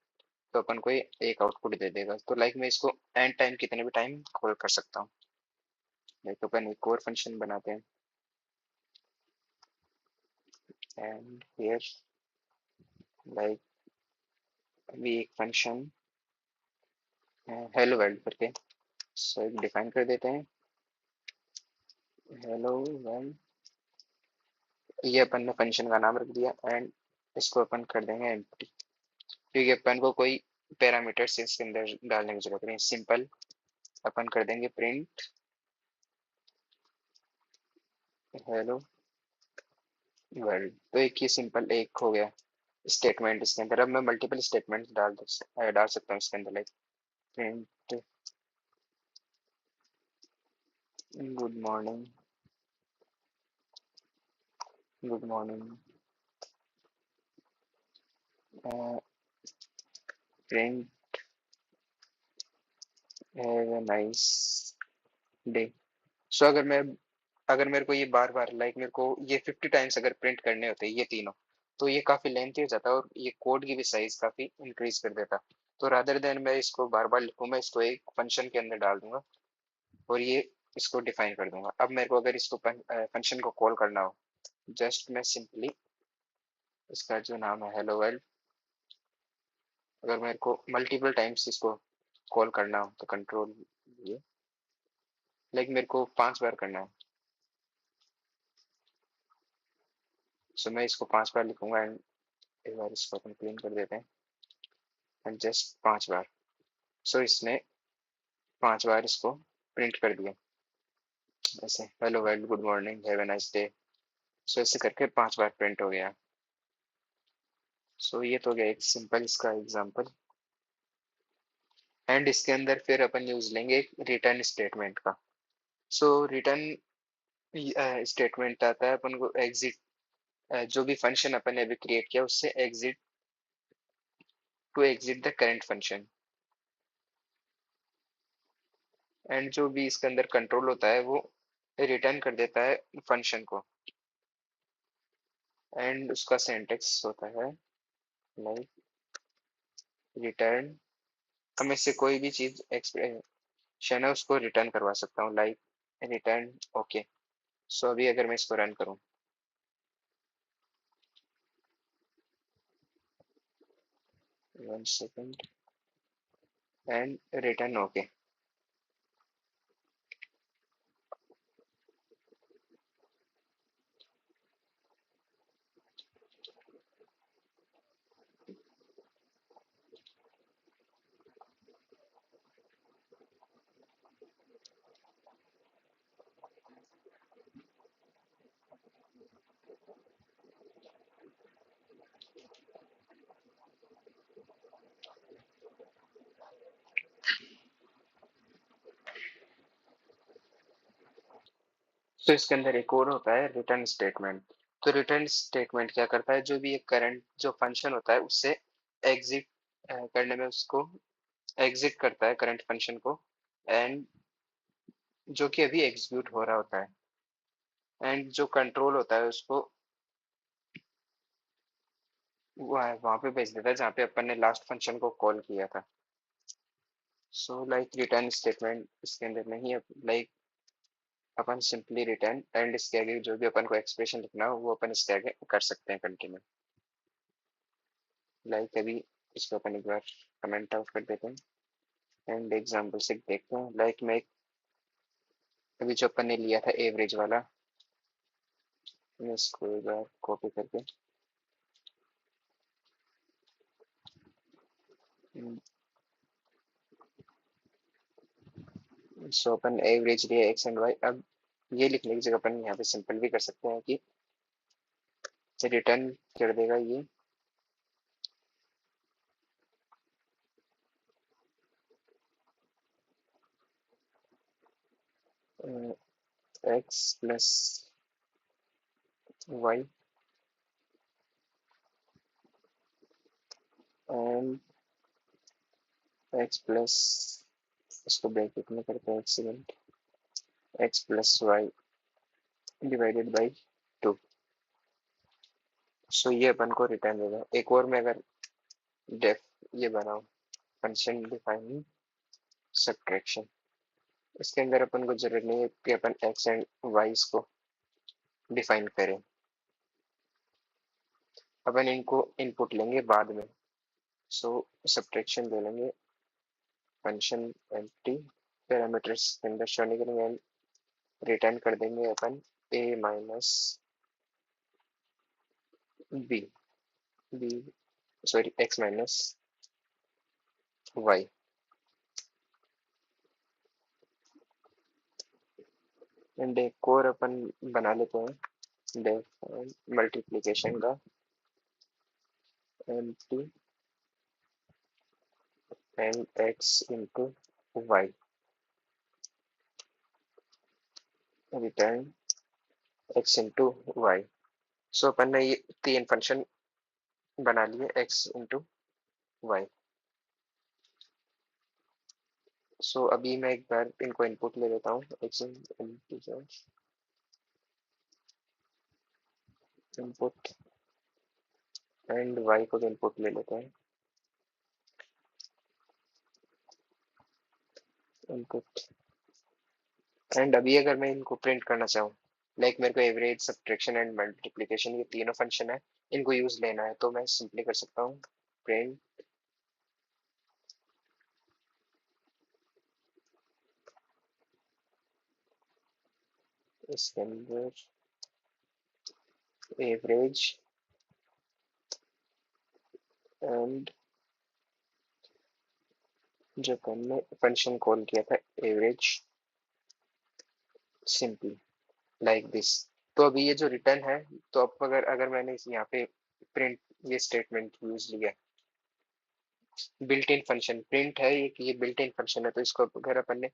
तो अपन को ये एक आउटपुट दे देगा। तो लाइक मैं इसको एंड टाइम कितने भी टाइम कॉल कर सकता हूँ। लाइक अपन एक और फंक्शन बनाते हैं एंड हियर लाइक अभी एक फंक्शन हेलो वर्ल्ड करके सो एक डिफाइन कर देते हैं हेलो वर्ल्ड। ये अपन ने फंक्शन का नाम रख दिया एंड इसको अपन कर देंगे एम्प्टी, क्योंकि अपन को कोई पैरामीटर्स इसके अंदर डालने की जरूरत नहीं। सिंपल अपन कर देंगे प्रिंट हेलो वर्ल्ड। तो एक ही सिंपल एक हो गया स्टेटमेंट इसके अंदर। अब मैं मल्टीपल स्टेटमेंट डाल सकता हूँ इसके अंदर, like print good morning, good morning, print have a nice day. So अगर मेरे को ये बार बार लाइक मेरे को ये 50 टाइम्स अगर प्रिंट करने होते ये तीनों, तो ये काफी लेंथी हो जाता और ये कोड की भी साइज काफी इंक्रीज कर देता। तो रादर देन मैं इसको बार बार लिखूं, मैं इसको एक फंक्शन के अंदर डाल दूंगा और ये इसको डिफाइन कर दूंगा। अब मेरे को अगर इसको फंक्शन को कॉल करना हो, जस्ट मैं सिंपली इसका जो नाम है हेलो वर्ल्ड, अगर मेरे को मल्टीपल टाइम्स इसको कॉल करना हो तो कंट्रोल ये लाइक मेरे को 5 बार करना है, सो मैं इसको 5 बार लिखूंगा एंड एक बार इसको अपन क्लीन कर देते हैं एंड जस्ट 5 बार। सो इसने 5 बार इसको प्रिंट कर दिया, ऐसे hello world, good morning, have a nice day. So ऐसे करके 5 बार प्रिंट हो गया। सो ये तो हो गया एक सिंपल इसका एग्जांपल। एंड इसके अंदर फिर अपन यूज लेंगे एक रिटर्न स्टेटमेंट का। सो रिटर्न स्टेटमेंट आता है अपन को एग्जिट, जो भी फंक्शन अपन ने अभी क्रिएट किया उससे exit to exit the current function. And जो भी इसके अंदर कंट्रोल होता है वो रिटर्न कर देता है फंक्शन को। एंड उसका सिंटेक्स होता है लाइक रिटर्न, हमें से कोई भी चीज एक्सप्रेशन है उसको रिटर्न करवा सकता हूँ, लाइक रिटर्न ओके। सो अभी अगर मैं इसको रन करूँ, 1 सेकेंड, एंड रिटर्न ओके। तो इसके अंदर एक और होता है रिटर्न स्टेटमेंट। तो रिटर्न स्टेटमेंट क्या करता है, जो भी एक करंट जो फंक्शन होता है उससे एग्जिट करने में उसको एग्जिट करता है करंट फंक्शन को, एंड जो कि अभी एग्जीक्यूट हो रहा होता है। एंड जो कंट्रोल होता है उसको वहां पे भेज देता है जहाँ पे अपन ने लास्ट फंक्शन को कॉल किया था। सो लाइक रिटर्न स्टेटमेंट इसके अंदर नहीं है, like upon simply return and इसके आगे जो भी अपन को एक्सप्रेशन लिखना हो वो अपन इसके आगे कर सकते हैं कंटिन्यू। लाइक अभी इसको अपन एक बार कमेंट आउट कर देते हैं एंड एग्जाम्पल से देखते हैं। लाइक मैं अभी जो अपन ने लिया था एवरेज वाला, मैं इसको एक बार कॉपी करके सो अपन एवरेज लिया एक्स एंड वाई। अब ये लिखने की जगह अपन यहाँ पे सिंपल भी कर सकते हैं कि रिटर्न कर देगा ये x plus y and x plus, इसको ब्रैकेट में करते हैं excellent, x plus y divided by 2। So ये अपन को रिटर्न देगा। एक और मैं अगर डेफ ये बनाऊं फंक्शन डिफाइनिंग सब्ट्रैक्शन, इसके अंदर अपन को जरूरत नहीं है कि अपन एक्स एंड वाई को डिफाइन करें, अपन इनको इनपुट लेंगे बाद में। सो सब्ट्रैक्शन ले लेंगे फंक्शन एम्प्टी पैरामीटर्स के अंदर शो नहीं करेंगे एंड रिटर्न कर देंगे अपन a minus b, b sorry x minus y. And एक और अपन बना लेते हैं डेफ मल्टीप्लिकेशन का empty and x into y return x into y. So अपन ने ये 3 फंक्शन बना लिए एक्स इंटू वाई। सो अभी मैं एक बार इनको इनपुट ले लेता हूँ, एक्स इनपुट एंड वाई को इनपुट ले लेते हैं इनपुट। एंड अभी अगर मैं इनको प्रिंट करना चाहूँ, लाइक मेरे को एवरेज सब्ट्रैक्शन एंड मल्टीप्लिकेशन ये तीनों फंक्शन है, इनको यूज लेना है, तो मैं सिंपली कर सकता हूँ प्रिंट इसके अंदर एवरेज एंड जो हमने फंक्शन कॉल किया था एवरेज सिंपली लाइक दिस। तो अभी ये जो रिटर्न है, तो अब अगर अगर मैंने यहाँ पे प्रिंट ये स्टेटमेंट यूज लिया, बिल्ट इन फंक्शन प्रिंट है ये बिल्ट इन फंक्शन है, तो इसको अगर अपन ने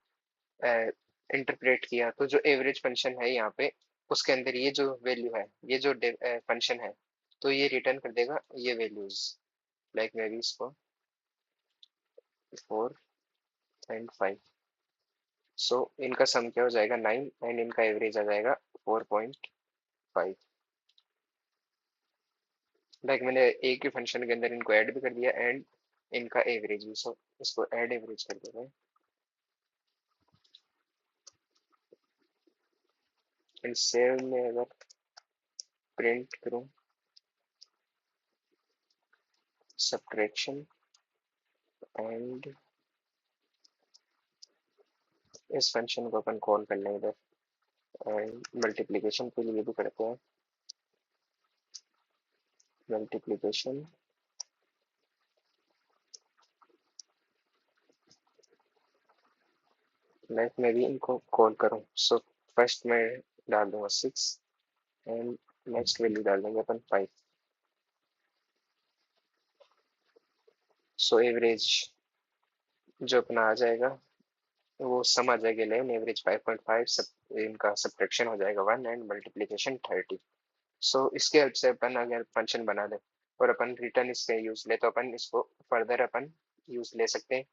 इंटरप्रेट किया तो जो एवरेज फंक्शन है यहाँ पे उसके अंदर ये जो वैल्यू है, ये जो फंक्शन है, तो ये रिटर्न कर देगा ये वैल्यूज। लाइक मैं भी इसको 4 एंड 5, सो इनका सम क्या हो जाएगा 9 एंड इनका एवरेज आ जाएगा 4.5। लाइक मैंने एक ही फंक्शन के अंदर इनको ऐड भी कर दिया एंड इनका एवरेज भी। सो इसको ऐड एवरेज कर देते हैं एंड सेव में अगर प्रिंट करूं सब्ट्रैक्शन एंड इस फंक्शन को अपन कॉल कर लें इधर एंड मल्टीप्लिकेशन के लिए भी करते हैं मल्टीप्लिकेशन लाइक मैं भी इनको कॉल करूं। सो फर्स्ट मैं डाल दूंगा 6 एंड नेक्स्ट वैल्यू डाल देंगे अपन 5। सो एवरेज जो अपना आ जाएगा वो सम आ जाएगा 11, एवरेज 5.5, सब इनका सब्ट्रैक्शन हो जाएगा 1 एंड मल्टीप्लिकेशन 30। सो इसके हेल्प से अपन अगर फंक्शन बना दे और अपन रिटर्न इसका यूज ले, तो अपन इसको फर्दर अपन यूज ले सकते हैं,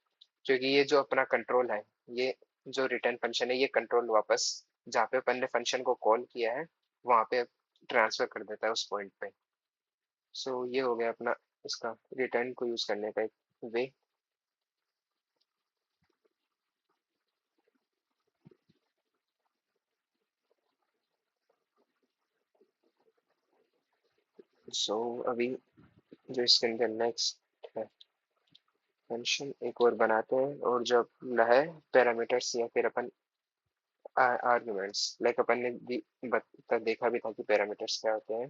क्योंकि ये जो अपना कंट्रोल है, ये जो रिटर्न फंक्शन है, ये कंट्रोल वापस जहाँ पे अपन ने फंक्शन को कॉल किया है वहां पे ट्रांसफर कर देता है उस पॉइंट पे। सो ये हो गया अपना इसका रिटर्न को यूज करने का एक वे। सो अभी जो इसके अंदर नेक्स्ट है फंक्शन एक और बनाते हैं, और जो अपना है पैरामीटर्स या फिर अपन आर्ग्यूमेंट्स, लाइक अपन ने भी देखा भी था कि पैरामीटर्स क्या होते हैं,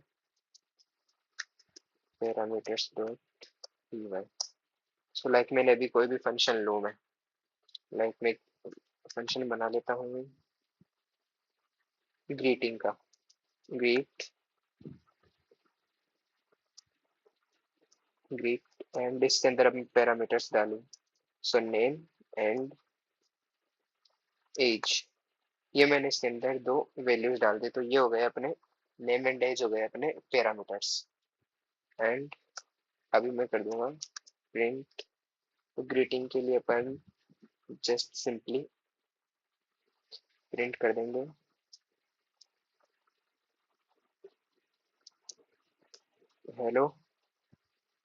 parameters dot P Y. So like मैंने अभी कोई भी फंक्शन लूँ मैं, लाइक मैं फंक्शन बना लेता हूँ ग्रीटिंग का, ग्रीट ग्रीट एंड इसके अंदर अब पैरामीटर्स डालूं, सो नेम एंड एज, ये मैंने इसके अंदर दो वैल्यूज डाल दी, तो ये हो गए अपने नेम एंड एज, हो गए अपने पैरामीटर्स। एंड अभी मैं कर दूंगा प्रिंट, तो ग्रीटिंग के लिए अपन जस्ट सिंपली प्रिंट कर देंगे हेलो,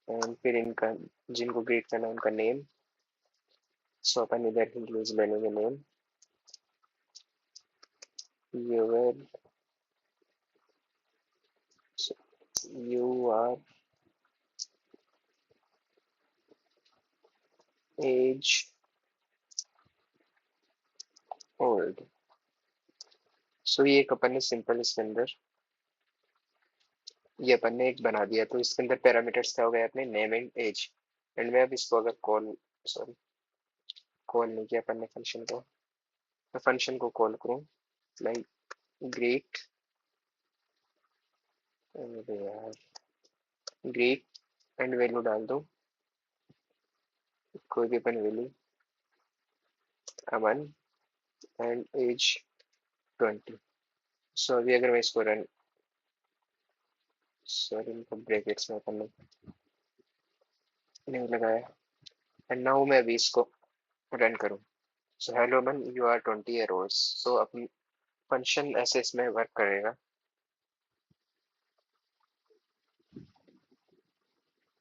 एंड फिर इनका जिनको ग्रीट करना है उनका नेम, सो अपन इधर ही यूज ले लेंगे name, your you are age old. So ये एक अपन ने सिंपल इसके अंदर ये अपन ने एक बना दिया, तो इसके अंदर पैरामीटर्स क्या हो गए अपने नेम एंड एज। एंड मैं अब इसको अगर कॉल, सॉरी कॉल नहीं किया अपन ने फंक्शन को, मैं फंक्शन को कॉल करूँ लाइक ग्रीट, यार ग्रीट एंड वैल्यू डाल दो कोई भी अपन वैल्यू, अमन एंड एज 20। सो अभी अगर मैं इसको रन, सॉरी इनको ब्रैकेट्स में अपन ने नहीं लगाया, एंड नाउ मैं अभी इसको रन करूँ, so hello Aman you are 20 year old. So अपनी फंक्शन ऐसे इसमें वर्क करेगा।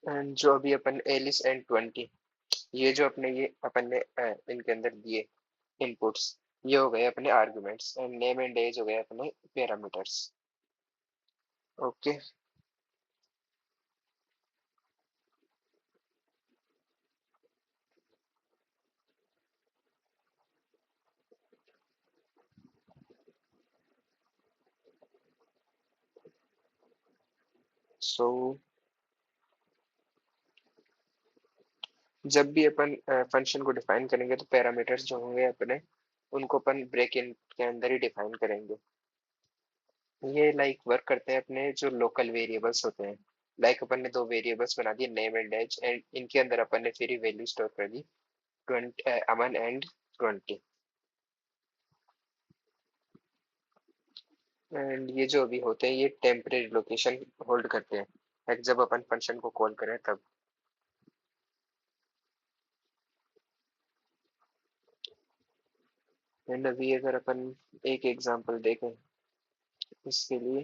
एंड जो अभी अपन एलिस एंड 20, ये जो अपने ये अपन ने इनके अंदर दिए इनपुट्स, ये हो गए अपने arguments, and name and age हो गए अपने पैरामीटर्स। ओके, सो जब भी अपन फंक्शन को डिफाइन करेंगे तो पैरामीटर्स जो होंगे अपने उनको अपन ब्रेक इन के अंदर ही डिफाइन करेंगे। ये लाइक वर्क करते हैं अपने जो लोकल वेरिएबल्स होते हैं, लाइक अपन ने दो वेरिएबल्स बना दिए नेम एंड एज, एंड इनके अंदर अपन ने फिर वैल्यू स्टोर कर दी 20 अमन एंड 20। एंड ये जो अभी होते हैं ये टेम्परेरी लोकेशन होल्ड करते हैं, लाइक जब अपन फंक्शन को कॉल करें तब। एंड अभी अगर अपन एक एग्जांपल देखें इसके लिए,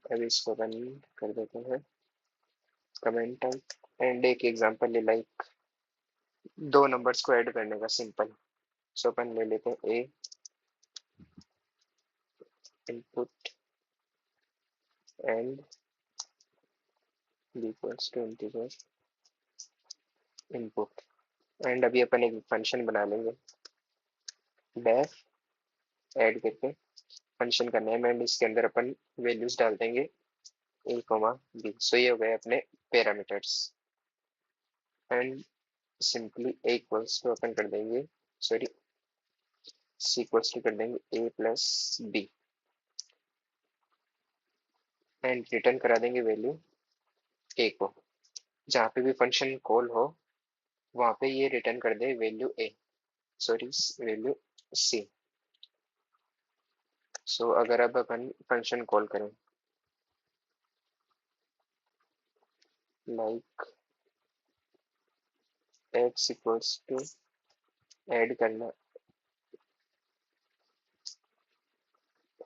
अभी इसको रन कर देते हैं कमेंट टाइप, एंड एक एग्जांपल ले लाइक दो नंबर्स को ऐड करने का सिंपल। सो अपन ले लेते हैं a input and b equals to integer input, and अभी अपन एक फंक्शन बना लेंगे डेफ ऐड करके फंक्शन का नेम, एंड इसके अंदर अपन वैल्यूज डाल देंगे ए कॉमा बी। सो ये हो गए अपने parameters, and simply a equals to अपन कर देंगे, सॉरी सी इक्वल्स टू कर देंगे a plus b, and return करा देंगे वैल्यू ए को, जहाँ पे भी फंक्शन कॉल हो वहां पे ये रिटर्न कर दे value a, sorry value c. So अगर अब अपन फंक्शन कॉल करें like x equals to add करना,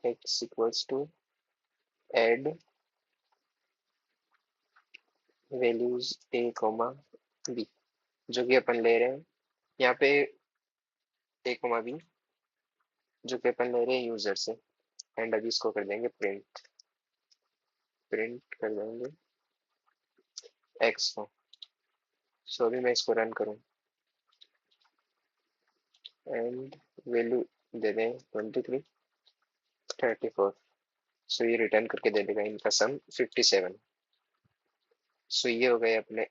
x equals to add values a comma b, जो कि अपन ले रहे हैं यहाँ पे ए कॉमा बी, जो कि अपन ले रहे हैं यूजर से। एंड अभी इसको कर देंगे प्रिंट, प्रिंट कर देंगे एक्स को, सो अभी मैं इसको रन करूँ एंड वैल्यू दे दें 23 34। सो ये रिटर्न करके दे देगा इनका सम 57। सो ये हो गए अपने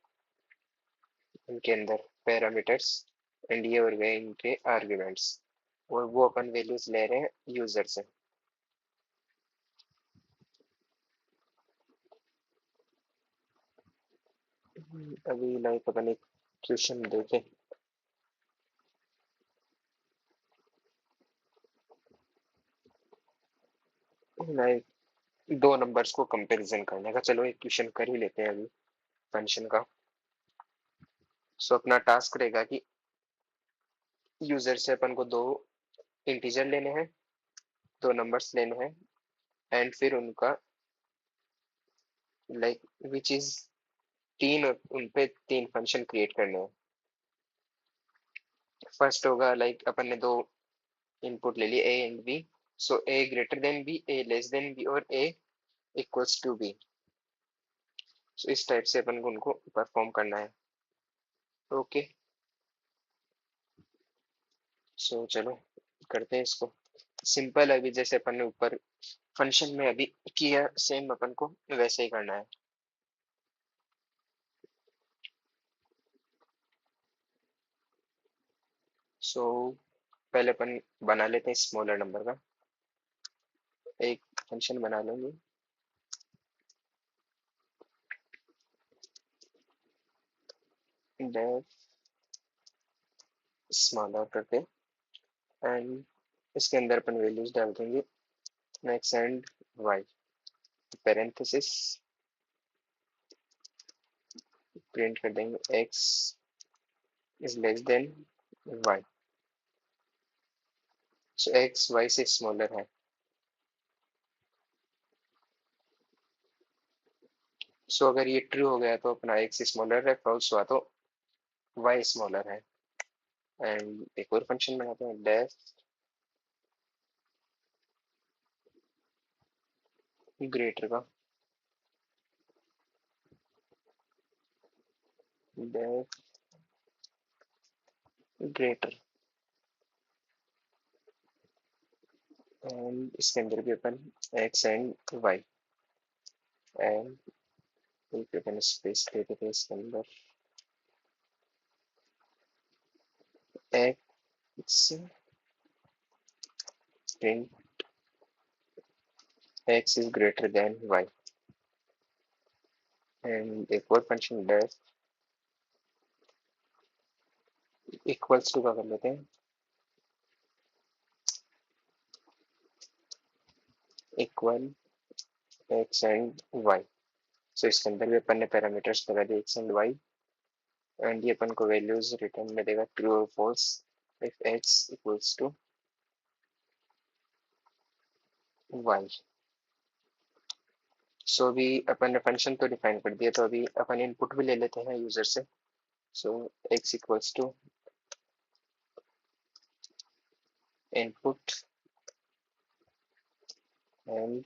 इनके अंदर पैरामीटर्स एंड ये हो गए इनके आर्ग्यूमेंट्स और वो अपन वैल्यूज ले रहे हैं यूजर से। अभी लाइक अपन एक क्वेश्चन देखें। लाइक दो नंबर्स को कंपैरिजन करने का, चलो एक क्वेश्चन कर ही लेते हैं अभी फंक्शन का। सो अपना टास्क रहेगा कि यूजर से अपन को दो इंटीजर लेने हैं, दो नंबर्स लेने हैं एंड फिर उनका लाइक विच इज तीन उन पे तीन फंक्शन क्रिएट करने हैं। फर्स्ट होगा लाइक अपन ने दो इनपुट ले लिए A and B. So A greater than B, A less than B और A equals to B. So इस टाइप से अपन को उनको परफॉर्म करना है। ओके सो चलो करते हैं इसको। सिंपल अभी जैसे अपन ने ऊपर फंक्शन में अभी किया सेम अपन को वैसे ही करना है। सो पहले अपन बना लेते हैं स्मॉलर नंबर का एक फंक्शन बना लेंगे। डेफ स्मॉलर करके एंड इसके अंदर अपन वैल्यूज डाल देंगे x and y parenthesis print कर देंगे x is less than y। So x y से स्मॉलर है। सो अगर ये ट्रू हो गया तो अपना x स्मॉलर है, फॉल्स हुआ तो y स्मॉलर है। एंड एक और फंक्शन बनाते हैं डेफ ग्रेटर का डेफ ग्रेटर एंड इसके अंदर भी अपन x एंड y एंड अपन स्पेस दे देते हैं इसके अंदर x print x is greater than y and एक और फंक्शन डेफ इक्वल्स टू का कर लेते हैं इक्वल x एंड y। सो इसके अंदर भी अपन ने पैरामीटर्स लगा दिए x एंड y एंड ये अपन को वैल्यूज रिटर्न में देगा ट्रू और false if x equals to y। So अभी अपन ने फंक्शन तो डिफाइन कर दिया तो अभी अपन इनपुट भी ले लेते हैं यूजर से। So x equals to input and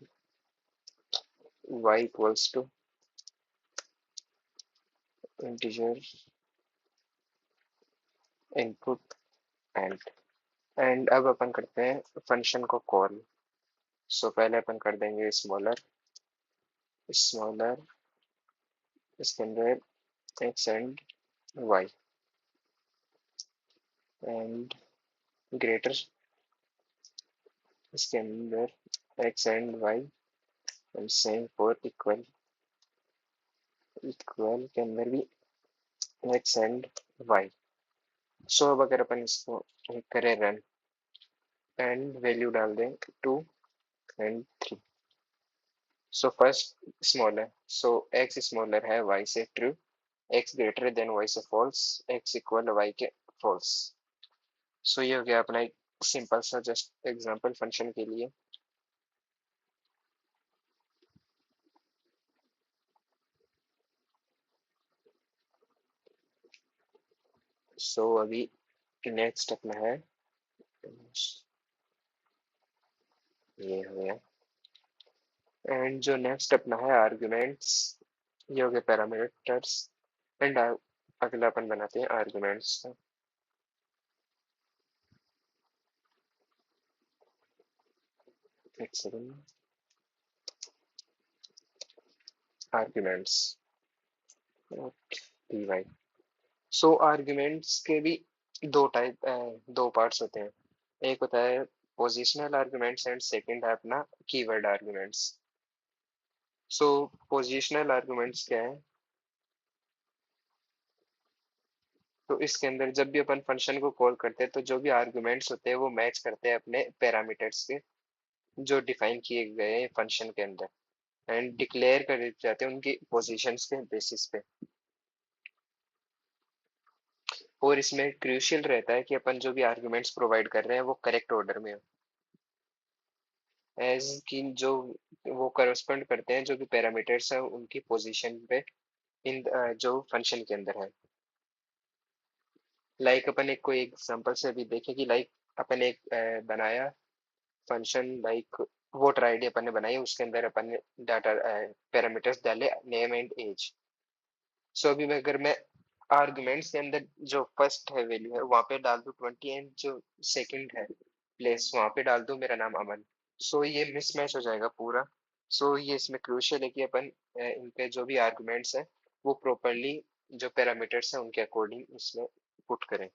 y equals to integer input and अब अपन करते हैं फंक्शन को कॉल। सो पहले अपन कर देंगे स्मॉलर इसके अंदर x and y and greater इसके अंदर x and y and same for equal के अंदर भी x एंड y। सो अब अगर अपन इसको करें रन एंड वैल्यू डाल दें 2 and 3। So first smaller so x smaller है y से true, x greater than y से फॉल्स, x इक्वल y के फॉल्स। सो ये हो गया अपना एक सिंपल सा जस्ट एग्जांपल फंक्शन के लिए। सो अभी नेक्स्ट अपना है ये हो गया एंड जो नेक्स्ट अपना है आर्गुमेंट्स ये हो गए पैरामीटर्स एंड अगला अपन बनाते हैं आर्गुमेंट्स का। एक सेकंड, आर्गुमेंट्स dy। सो आर्गुमेंट्स के भी दो पार्ट्स होते हैं। एक होता है पोजिशनल आर्गुमेंट्स एंड सेकंड है अपना कीवर्ड आर्गुमेंट्स। सो पोजिशनल आर्गुमेंट्स क्या है, तो इसके अंदर जब भी अपन फंक्शन को कॉल करते हैं तो जो भी आर्गुमेंट्स होते हैं वो मैच करते हैं अपने पैरामीटर्स के जो डिफाइन किए गए हैं फंक्शन के अंदर, एंड डिक्लेयर कर जाते हैं उनकी पोजीशंस के बेसिस पे। और इसमें क्रूशियल रहता है कि अपन जो भी आर्गुमेंट्स प्रोवाइड कर रहे हैं वो करेक्ट ऑर्डर में हो, एज कि जो वो करस्पॉन्ड करते हैं जो भी पैरामीटर्स है उनकी पोजीशन पे इन जो फंक्शन के अंदर है। लाइक अपन एक कोई एग्जांपल से भी देखें कि लाइक अपन एक बनाया फंक्शन, लाइक वोटर आईडी अपन ने बनाई, उसके अंदर अपन ने डाटा पैरामीटर्स डाले नेम एंड एज। सो अभी मैं अगर मैं आर्गुमेंट्स के अंदर जो फर्स्ट है वैल्यू है वहां पे डाल दूं 20 एंड जो सेकंड है प्लेस वहां पे डाल दूं मेरा नाम अमन, सो ये मिसमैच हो जाएगा पूरा। सो ये इसमें क्रूशियल है कि अपन इनके जो भी आर्गुमेंट्स है वो प्रॉपरली जो पैरामीटर्स है उनके अकॉर्डिंग इसमें पुट करें,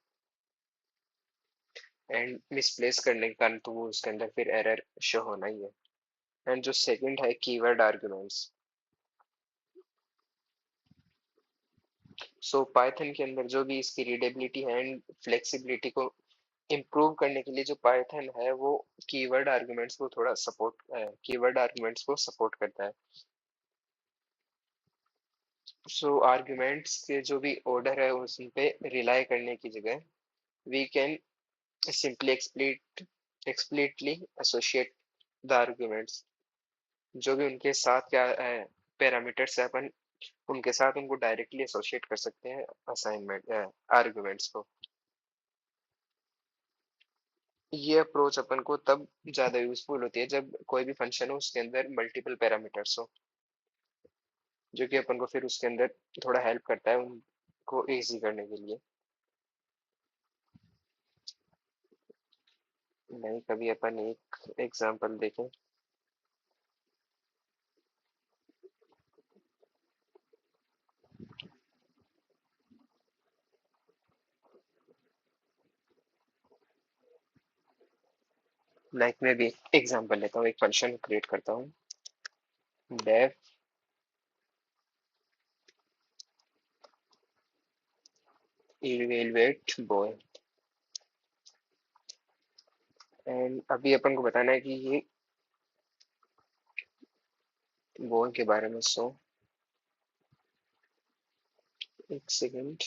एंड मिसप्लेस करने के कारण तो वो उसके अंदर फिर एरर शो होना ही है। एंड जो सेकंड है कीवर्ड आर्गुमेंट्स, सो पाइथन के अंदर जो भी इसकी रीडेबिलिटी है एंड फ्लेक्सिबिलिटी को इम्प्रूव करने के लिए जो पाइथन है वो कीवर्ड आर्गुमेंट्स को थोड़ा कीवर्ड आर्गुमेंट्स को सपोर्ट करता है। सो आर्गुमेंट्स के जो भी ऑर्डर है उस पे रिलाई करने की जगह we can simply explicitly associate the arguments, जो भी उनके साथ क्या पैरामीटर्स है अपन उनके साथ उनको डायरेक्टली एसोसिएट कर सकते हैं असाइनमेंट आर्गुमेंट्स को। ये अप्रोच अपन को तब ज्यादा यूजफुल होती है जब कोई भी फंक्शन हो उसके अंदर मल्टीपल पैरामीटर्स हो, जो कि अपन को फिर उसके अंदर थोड़ा हेल्प करता है उनको इजी करने के लिए। नहीं, कभी अपन एक एग्जांपल देखें। लाइक मैं भी एग्जांपल लेता हूँ, एक फंक्शन क्रिएट करता हूँ डेफ इवेलुएट बॉय, एंड अभी अपन को बताना है कि ये बॉय के बारे में। सो एक सेकेंड,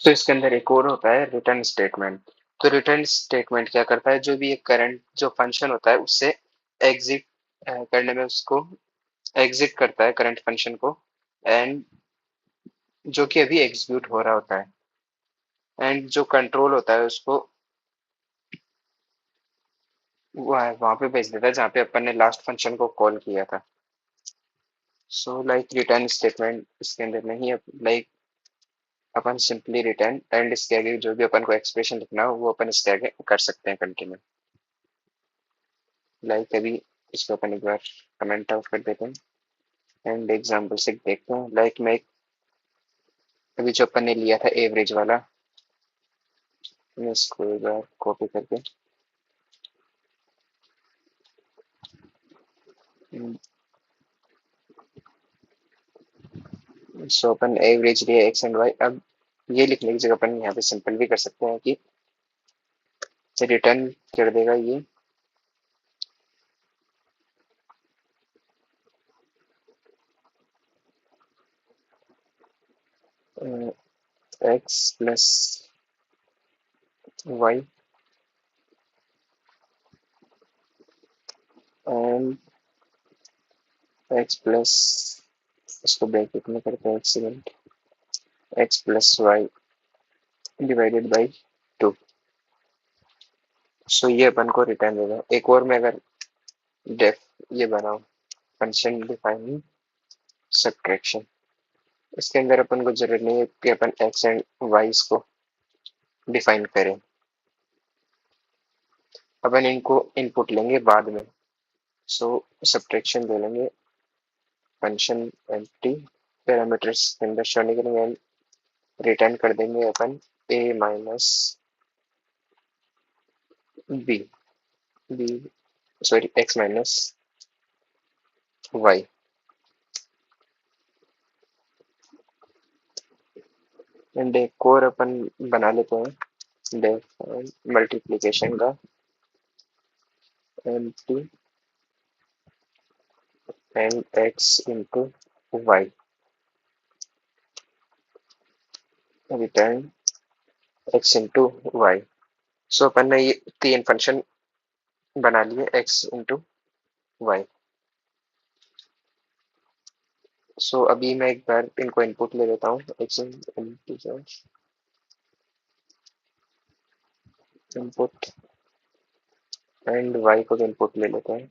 तो इसके अंदर एक और होता है रिटर्न स्टेटमेंट। तो रिटर्न स्टेटमेंट क्या करता है, जो भी एक करंट जो फंक्शन होता है उससे एग्जिट करने में उसको एग्जिट करता है करंट फंक्शन को, एंड जो कि अभी एग्जीक्यूट हो रहा होता है, एंड जो कंट्रोल होता है उसको वहां पे भेज देता है जहाँ पे अपन ने लास्ट फंक्शन को कॉल किया था। सो लाइक रिटर्न स्टेटमेंट इसके अंदर नहीं है, like upon simply return and इसके आगे जो भी अपन को एक्सप्रेशन लिखना हो वो अपन इसके आगे कर सकते हैं कंटिन्यू। लाइक अभी इसको अपन एक बार कमेंट आउट कर देते हैं एंड एग्जाम्पल से देखते हैं। लाइक मैं अभी जो अपन ने लिया था एवरेज वाला, मैं इसको एक बार कॉपी करके सो अपन एवरेज लिया एक्स एंड वाई। अब ये लिखने की जगह अपन यहाँ पे सिंपल भी कर सकते हैं कि रिटर्न कर देगा ये x plus y and x plus, इसको ब्रैकेट में करते हैं एक second, x plus y divided by 2। So ये अपन को रिटर्न देगा। एक और मैं अगर डेफ ये बनाऊं फंक्शन डिफाइन सब्ट्रैक्शन, इसके अंदर अपन को जरूरत नहीं है कि अपन एक्स एंड वाइज को डिफाइन करें, अपन इनको इनपुट लेंगे बाद में। सो सब्ट्रैक्शन ले लेंगे फंक्शन एम्प्टी पैरामीटर्स के अंदर शो नहीं करेंगे एंड रिटर्न कर देंगे अपन a minus b b sorry x minus y. And एक और अपन बना लेते हैं डेफ मल्टीप्लिकेशन का empty and x into y return x into y. So अपन ने ये 3 फंक्शन बना लिए x इंटू वाई। सो अभी मैं एक बार इनको इनपुट ले लेता हूँ x इनपुट एंड y को इनपुट ले लेते हैं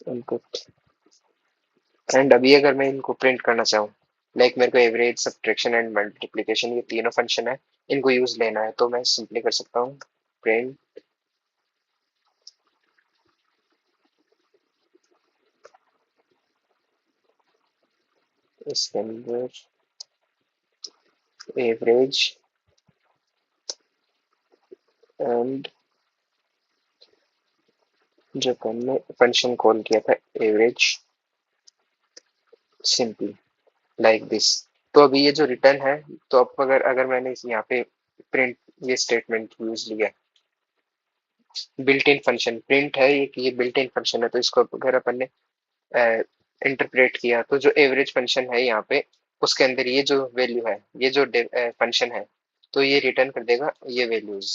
इनपुट। एंड अभी अगर मैं इनको प्रिंट करना चाहूँ लाइक मेरे को एवरेज सब्ट्रैक्शन एंड मल्टीप्लिकेशन ये तीनों फंक्शन है इनको यूज लेना है, तो मैं सिंपली कर सकता हूँ प्रिंट इसके अंदर एवरेज एंड जो हमने फंक्शन कॉल किया था एवरेज सिंपली लाइक दिस। तो अभी ये जो रिटर्न है, तो अब अगर अगर मैंने यहाँ पे प्रिंट ये स्टेटमेंट यूज लिया बिल्ट इन फंक्शन प्रिंट है ये बिल्ट इन फंक्शन है, तो इसको अगर अपन ने इंटरप्रेट किया तो जो एवरेज फंक्शन है यहाँ पे उसके अंदर ये जो वैल्यू है ये जो फंक्शन है तो ये रिटर्न कर देगा ये वैल्यूज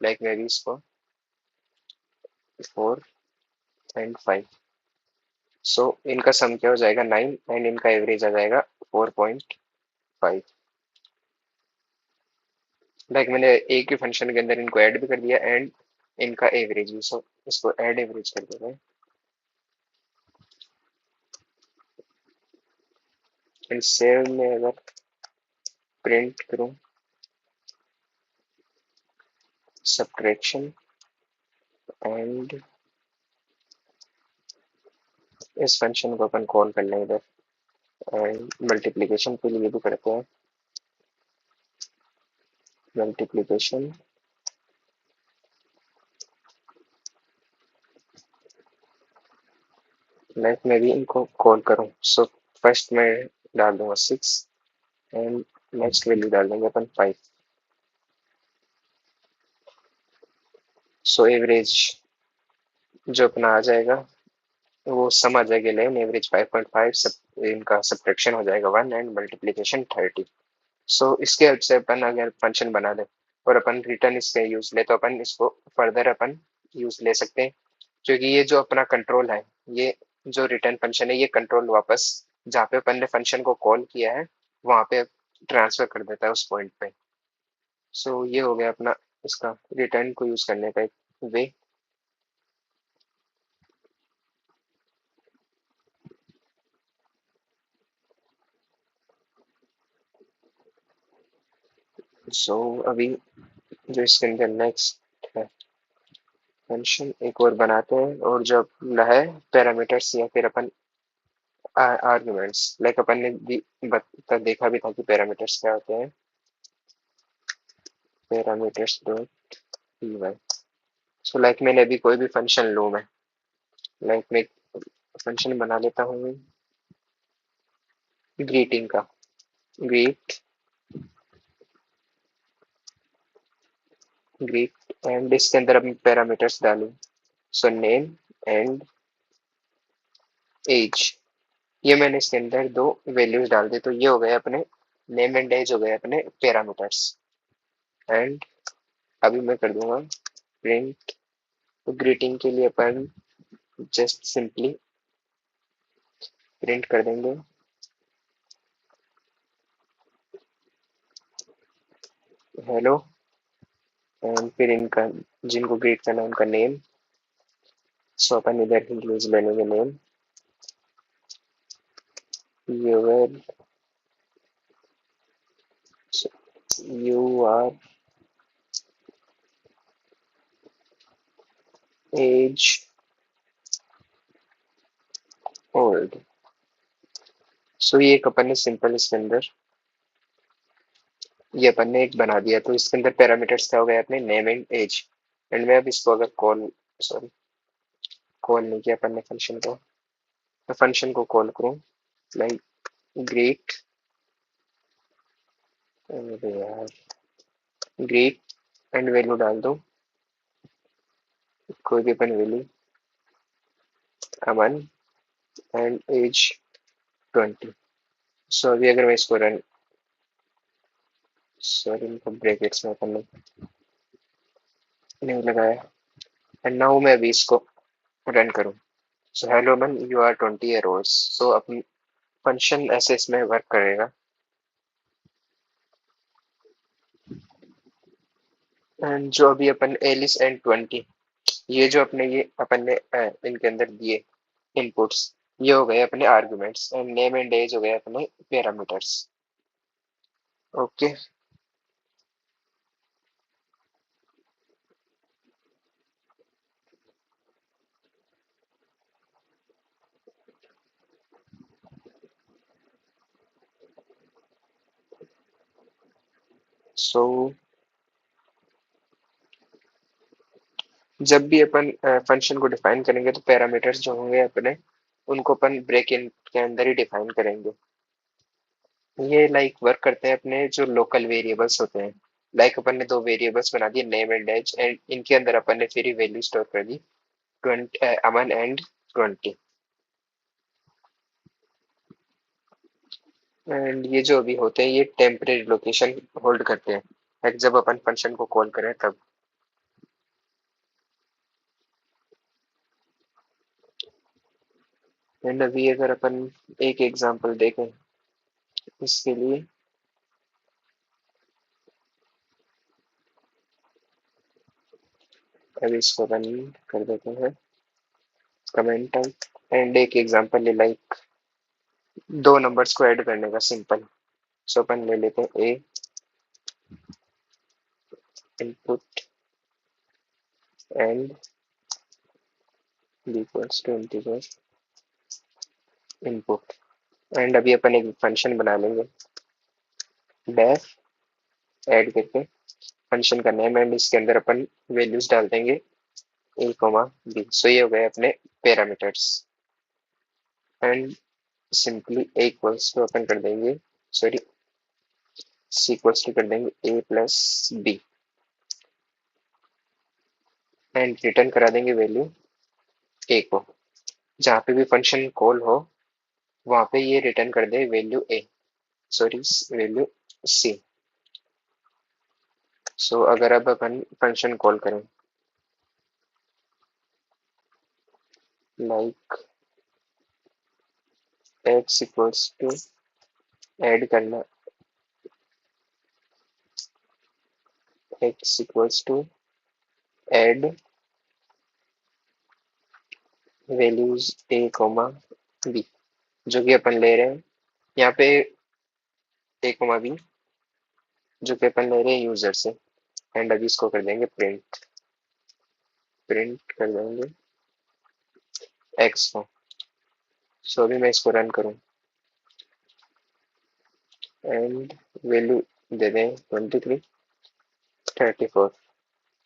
लाइक मैं भी इसको 4 एंड 5। सो इनका सम क्या हो जाएगा 9 एंड इनका एवरेज आ जाएगा 4.5। लाइक मैंने एक ही फंक्शन के अंदर इनको ऐड भी कर दिया एंड इनका एवरेज भी। सो इसको ऐड एवरेज कर देते हैं एंड सेव में अगर प्रिंट करूं सब्ट्रैक्शन एंड इस फंक्शन को अपन कॉल कर लें इधर एंड मल्टीप्लिकेशन के लिए भी करते हैं मल्टीप्लिकेशन लाइक मैं भी इनको कॉल करूं। सो फर्स्ट मैं डाल दूंगा 6 एंड नेक्स्ट वैल्यू डाल देंगे अपन 5। सो एवरेज जो अपना आ जाएगा वो सम आ जाएगा लेन एवरेज 5.5 सब इनका सब्ट्रैक्शन हो जाएगा 1 एंड मल्टीप्लिकेशन 30। सो इसके हेल्प से अपन अगर फंक्शन बना दे और अपन रिटर्न इसके यूज ले तो अपन इसको फर्दर अपन यूज ले सकते हैं, क्योंकि ये जो अपना कंट्रोल है ये जो रिटर्न फंक्शन है ये कंट्रोल वापस जहाँ पे अपन ने फंक्शन को कॉल किया है वहां पे ट्रांसफर कर देता है उस पॉइंट पे। सो ये हो गया अपना इसका रिटर्न को यूज करने का एक वे। सो अभी जो इसके अंदर नेक्स्ट है फंक्शन एक और बनाते हैं और जो अपना है पैरामीटर्स या फिर अपन आर्गुमेंट्स लाइक अपन ने देखा भी था कि पैरामीटर्स क्या होते हैं पैरामीटर्स डॉट py। सो लाइक मैंने अभी कोई भी फंक्शन लूँ मैं लाइक मैं फंक्शन बना लेता हूँ ग्रीटिंग का ग्रीट ग्रीट एंड इसके अंदर अब पैरामीटर्स डालूं सो नेम एंड एज। ये मैंने इसके अंदर 2 वैल्यूज डाल दी तो ये हो गए अपने नेम एंड एज हो गए अपने पैरामीटर्स। एंड अभी मैं कर दूंगा प्रिंट तो ग्रीटिंग के लिए अपन जस्ट सिंपली प्रिंट कर देंगे हेलो, एंड फिर इनका जिनको ग्रीट करना है उनका नेम। सो अपन इधर यूज ले लेंगे name your, you are age old. So ये एक अपन ने सिंपल इसके अंदर ये अपन ने एक बना दिया, तो इसके अंदर पैरामीटर्स क्या हो गए अपने नेम एंड एज। एंड मैं अब इसको अगर कॉल सॉरी कॉल नहीं किया अपन ने फंक्शन को, मैं फंक्शन को कॉल करूँ लाइक ग्रीट, यार ग्रीट एंड वैल्यू डाल दो कोई भी अपन वैल्यू, अमन एंड एज 20। सो अभी अगर मैं इसको रन, सॉरी इनको ब्रैकेट्स में अपन ने नहीं लगाया, एंड नाउ मैं अभी इसको रन करूँ। सो हेलो मन you are 20 year old. So अपनी फंक्शन ऐसे इसमें वर्क करेगा। एंड जो अभी अपन एलिस एंड 20 ये जो अपने ये अपन ने इनके अंदर दिए इनपुट्स, ये हो गए अपने arguments, and name and age हो गए अपने पैरामीटर्स। ओके, सो जब भी अपन फंक्शन को डिफाइन करेंगे तो पैरामीटर्स जो होंगे अपने उनको अपन ब्रेक इन के अंदर ही डिफाइन करेंगे। ये लाइक वर्क करते हैं अपने जो लोकल वेरिएबल्स होते हैं। लाइक अपन ने दो वेरिएबल्स बना दिए नेम एंड एज, एंड इनके अंदर अपन ने फिर वैल्यू स्टोर कर दी 20 अमन एंड 20। एंड ये जो अभी होते हैं ये टेम्परेरी लोकेशन होल्ड करते हैं, लाइक जब अपन फंक्शन को कॉल करें तब। एंड अभी अगर अपन एक एग्जांपल देखें इसके लिए, अभी इसको रन कर देते हैं कमेंट टाइप, एंड एक एग्जांपल ले लाइक दो नंबर्स को ऐड करने का सिंपल। सो अपन ले लेते हैं a input and b equals to integer input. And अभी अपन एक फंक्शन बना लेंगे डेफ ऐड करके फंक्शन का नेम, एंड इसके अंदर अपन वैल्यूज डाल देंगे ए कोमा बी। सो ये हो गए अपने parameters. And simply a equals to अपन कर देंगे, सॉरी सी इक्वल्स टू कर देंगे a plus b, and return करा देंगे वैल्यू ए को। जहाँ पे भी फंक्शन कॉल हो वहां पे ये रिटर्न कर दे value a, sorry value c. So अगर अब अपन फंक्शन कॉल करें like x equals to add करना x equals to add values a comma b, जो कि अपन ले रहे हैं यहाँ पे ए कोमा बी जो कि अपन ले रहे हैं यूजर से। एंड अभी इसको कर देंगे प्रिंट, प्रिंट कर देंगे एक्स को। सो अभी मैं इसको रन करूँ एंड वैल्यू दे दें 23 34।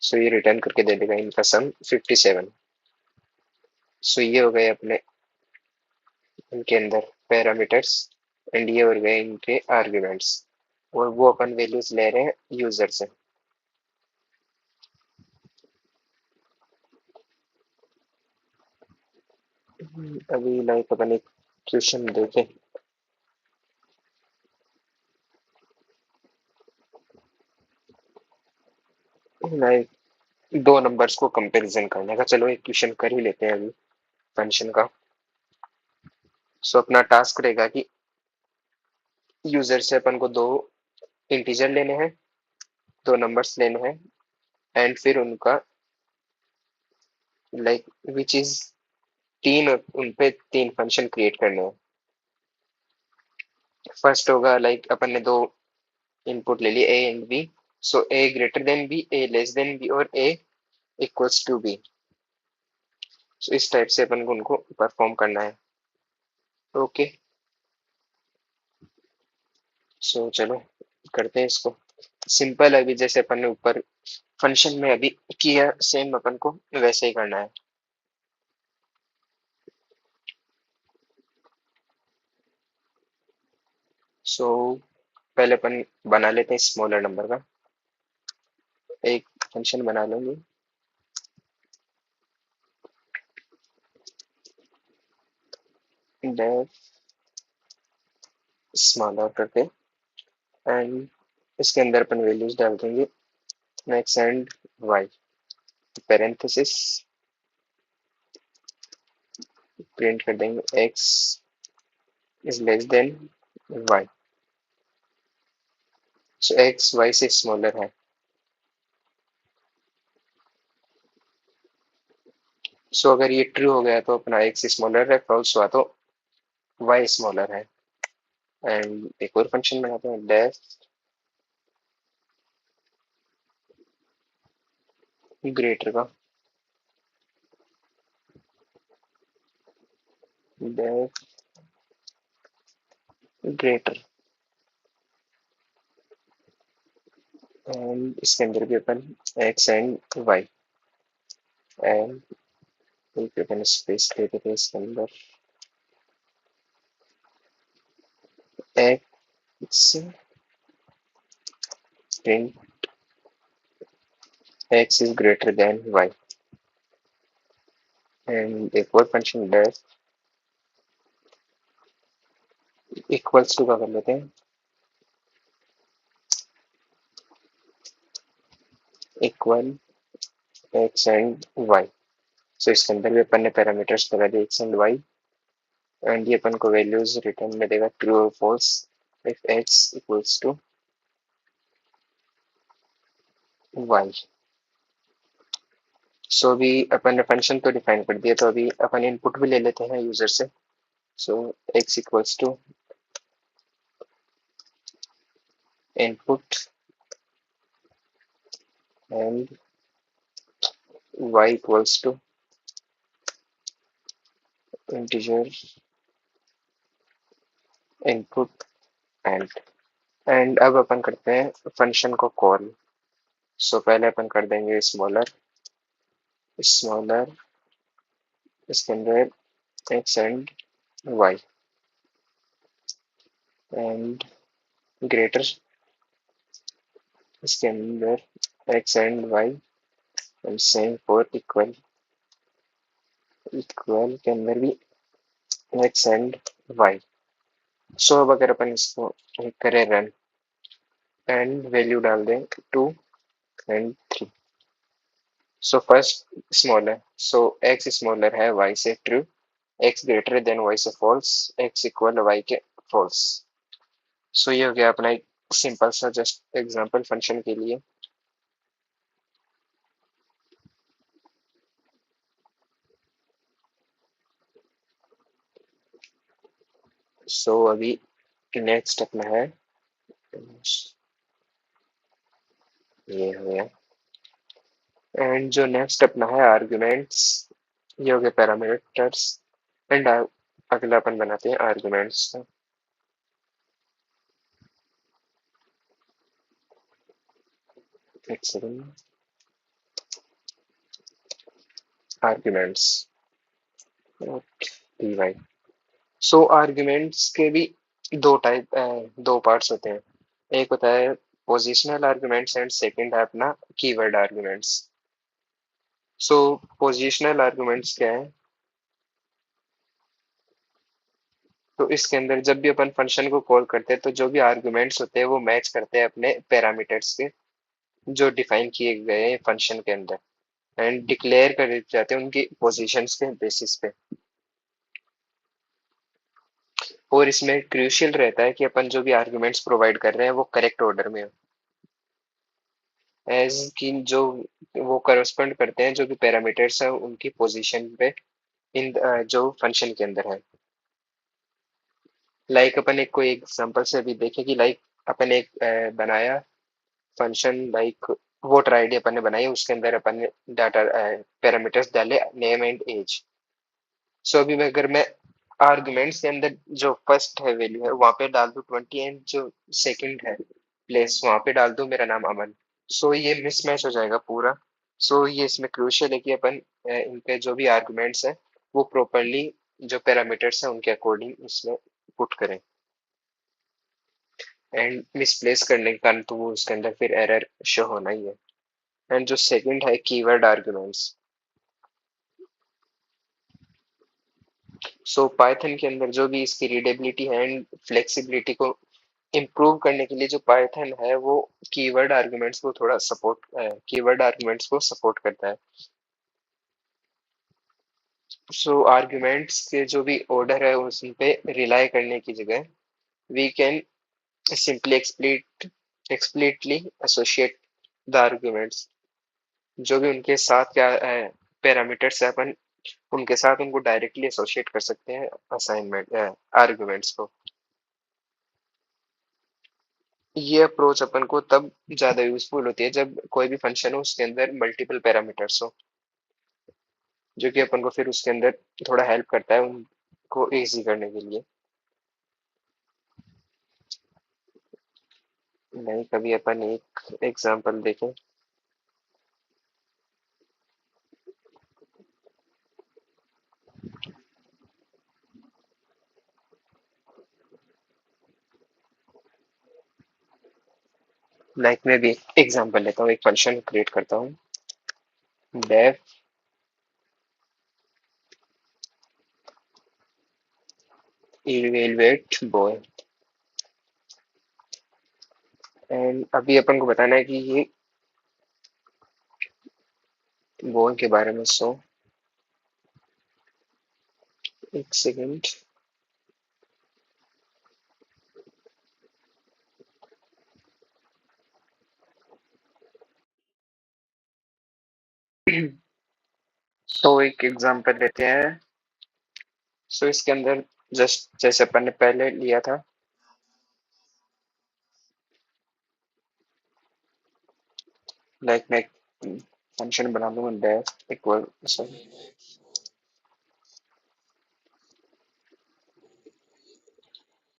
सो ये रिटर्न करके दे देगा इनका सम 57। सो ये हो गए अपने इनके अंदर पैरामीटर्स, एंड ये हो गए इनके आर्ग्यूमेंट्स, और वो अपन वैल्यूज ले रहे हैं यूजर से। अभी लाइक अपन एक क्वेश्चन देखें, लाइक दो नंबर्स को कंपैरिजन करने का। चलो एक क्वेश्चन कर ही लेते हैं अभी फंक्शन का। सो अपना टास्क रहेगा कि यूजर से अपन को दो इंटीजर लेने हैं, दो नंबर्स लेने हैं एंड फिर उनका लाइक विच इज तीन, उन पे तीन फंक्शन क्रिएट करने हैं। फर्स्ट होगा लाइक अपन ने दो इनपुट ले लिए A and B, so A greater than B, A less than B और A equals to B. So इस टाइप से अपन को उनको परफॉर्म करना है। ओके सो चलो करते हैं इसको। सिंपल, अभी जैसे अपन ने ऊपर फंक्शन में अभी किया सेम अपन को वैसे ही करना है। सो पहले अपन बना लेते हैं स्मॉलर नंबर का एक फंक्शन बना लेंगे। डेफ स्मॉलर करके एंड इसके अंदर अपन वैल्यूज डाल देंगे x and y, parenthesis print कर देंगे x is less than y। So x y से स्मॉलर है। सो अगर ये ट्रू हो गया तो अपना x स्मॉलर है, फॉल्स हुआ तो y स्मॉलर है। एंड एक और फंक्शन बनाते हैं डेफ ग्रेटर का, डेफ ग्रेटर एंड इसके अंदर भी अपन x एंड y एंड एक अपन स्पेस दे देते हैं इसके अंदर x print x is greater than y and एक और फंक्शन डेफ इक्वल्स टू का कर लेते हैं इक्वल x एंड y। सो इसके अंदर भी अपन ने पैरामीटर्स लगा दिए x एंड y एंड ये अपन को वैल्यूज रिटर्न में देगा ट्रू और false if x equals to y। So अभी अपन ने फंक्शन तो डिफाइन कर दिया, तो अभी अपन इनपुट भी ले लेते हैं यूजर से। So x equals to input and y equals to integer input and अब अपन करते हैं फंक्शन को कॉल। सो पहले अपन कर देंगे स्मॉलर इसके अंदर x and y and greater इसके अंदर x and y and same for equal के अंदर भी x एंड y। सो अब अगर अपन इसको करें रन एंड वैल्यू डाल दें 2 and 3। So first smaller, so x smaller है y से true, x greater than y से फॉल्स, x इक्वल y के फॉल्स। सो ये हो गया अपना एक सिंपल सा जस्ट एग्जांपल फंक्शन के लिए। सो अभी नेक्स्ट अपना है ये हो गया एंड जो नेक्स्ट अपना है आर्गुमेंट्स, ये हो गए पैरामीटर्स एंड अगला अपन बनाते हैं आर्गुमेंट्स का। एक सेकंड, आर्गुमेंट्स dy। सो आर्गुमेंट्स के भी दो पार्ट्स होते हैं, एक होता है पोजिशनल आर्गुमेंट्स एंड सेकंड है अपना कीवर्ड आर्गुमेंट्स। सो पोजिशनल आर्गुमेंट्स क्या है, तो इसके अंदर जब भी अपन फंक्शन को कॉल करते हैं तो जो भी आर्गुमेंट्स होते हैं वो मैच करते हैं अपने पैरामीटर्स के जो डिफाइन किए गए हैं फंक्शन के अंदर एंड डिक्लेयर कर जाते हैं उनकी पोजीशंस के बेसिस पे। और इसमें क्रूशियल रहता है कि अपन जो भी आर्गुमेंट्स प्रोवाइड कर रहे हैं वो करेक्ट ऑर्डर में हो। एज की जो वो करस्पॉन्ड करते हैं जो भी पैरामीटर्स है उनकी पोजीशन पे इन जो फंक्शन के अंदर है। लाइक अपन एक कोई एग्जांपल से अभी देखें कि लाइक अपन एक बनाया फंक्शन लाइक वोटर आईडी अपन ने बनाई, उसके अंदर अपन ने डाटा पैरामीटर्स डाले नेम एंड एज। सो अभी अगर मैं आर्गुमेंट्स के अंदर जो फर्स्ट है वैल्यू है वहां पे डाल दूं 20 एंड जो सेकंड है प्लेस वहां पे डाल दूं मेरा नाम अमन। सो ये मिसमैच हो जाएगा पूरा। सो ये इसमें क्रूशियल है कि अपन इनके जो भी आर्गुमेंट्स है वो प्रॉपरली जो पैरामीटर्स है उनके अकॉर्डिंग इसमें पुट करें। एंड मिसप्लेस करने के कारण तो वो उसके अंदर फिर एरर शो होना ही है। एंड जो सेकंड है कीवर्ड आर्गुमेंट्स। सो पाइथन के अंदर जो भी इसकी रीडेबिलिटी है एंड फ्लेक्सिबिलिटी को इम्प्रूव करने के लिए जो पाइथन है वो कीवर्ड आर्गुमेंट्स को सपोर्ट करता है। सो आर्गुमेंट्स के जो भी ऑर्डर है उन पे रिलाई करने की जगह we can simply explicitly associate the arguments. जो भी उनके साथ क्या पैरामीटर्स है अपन उनके साथ उनको डायरेक्टली एसोसिएट कर सकते हैं असाइनमेंट आर्गुमेंट्स को। ये अप्रोच अपन को तब ज्यादा यूजफुल होती है जब कोई भी फंक्शन हो उसके अंदर मल्टीपल पैरामीटर्स हो, जो कि अपन को फिर उसके अंदर थोड़ा हेल्प करता है उनको इजी करने के लिए। नहीं कभी अपन एक एग्जांपल देखें। लाइक मैं भी एग्जांपल लेता हूँ, एक फंक्शन क्रिएट करता हूँ डेफ इवेलुएट बॉय। एंड अभी अपन को बताना है कि ये बॉय के बारे में। सो एक सेकेंड। तो एक एग्जांपल लेते हैं। सो इसके अंदर जस्ट जैसे अपन ने पहले लिया था लाइक मैं फंक्शन बना लूंगा डेफ इक्वल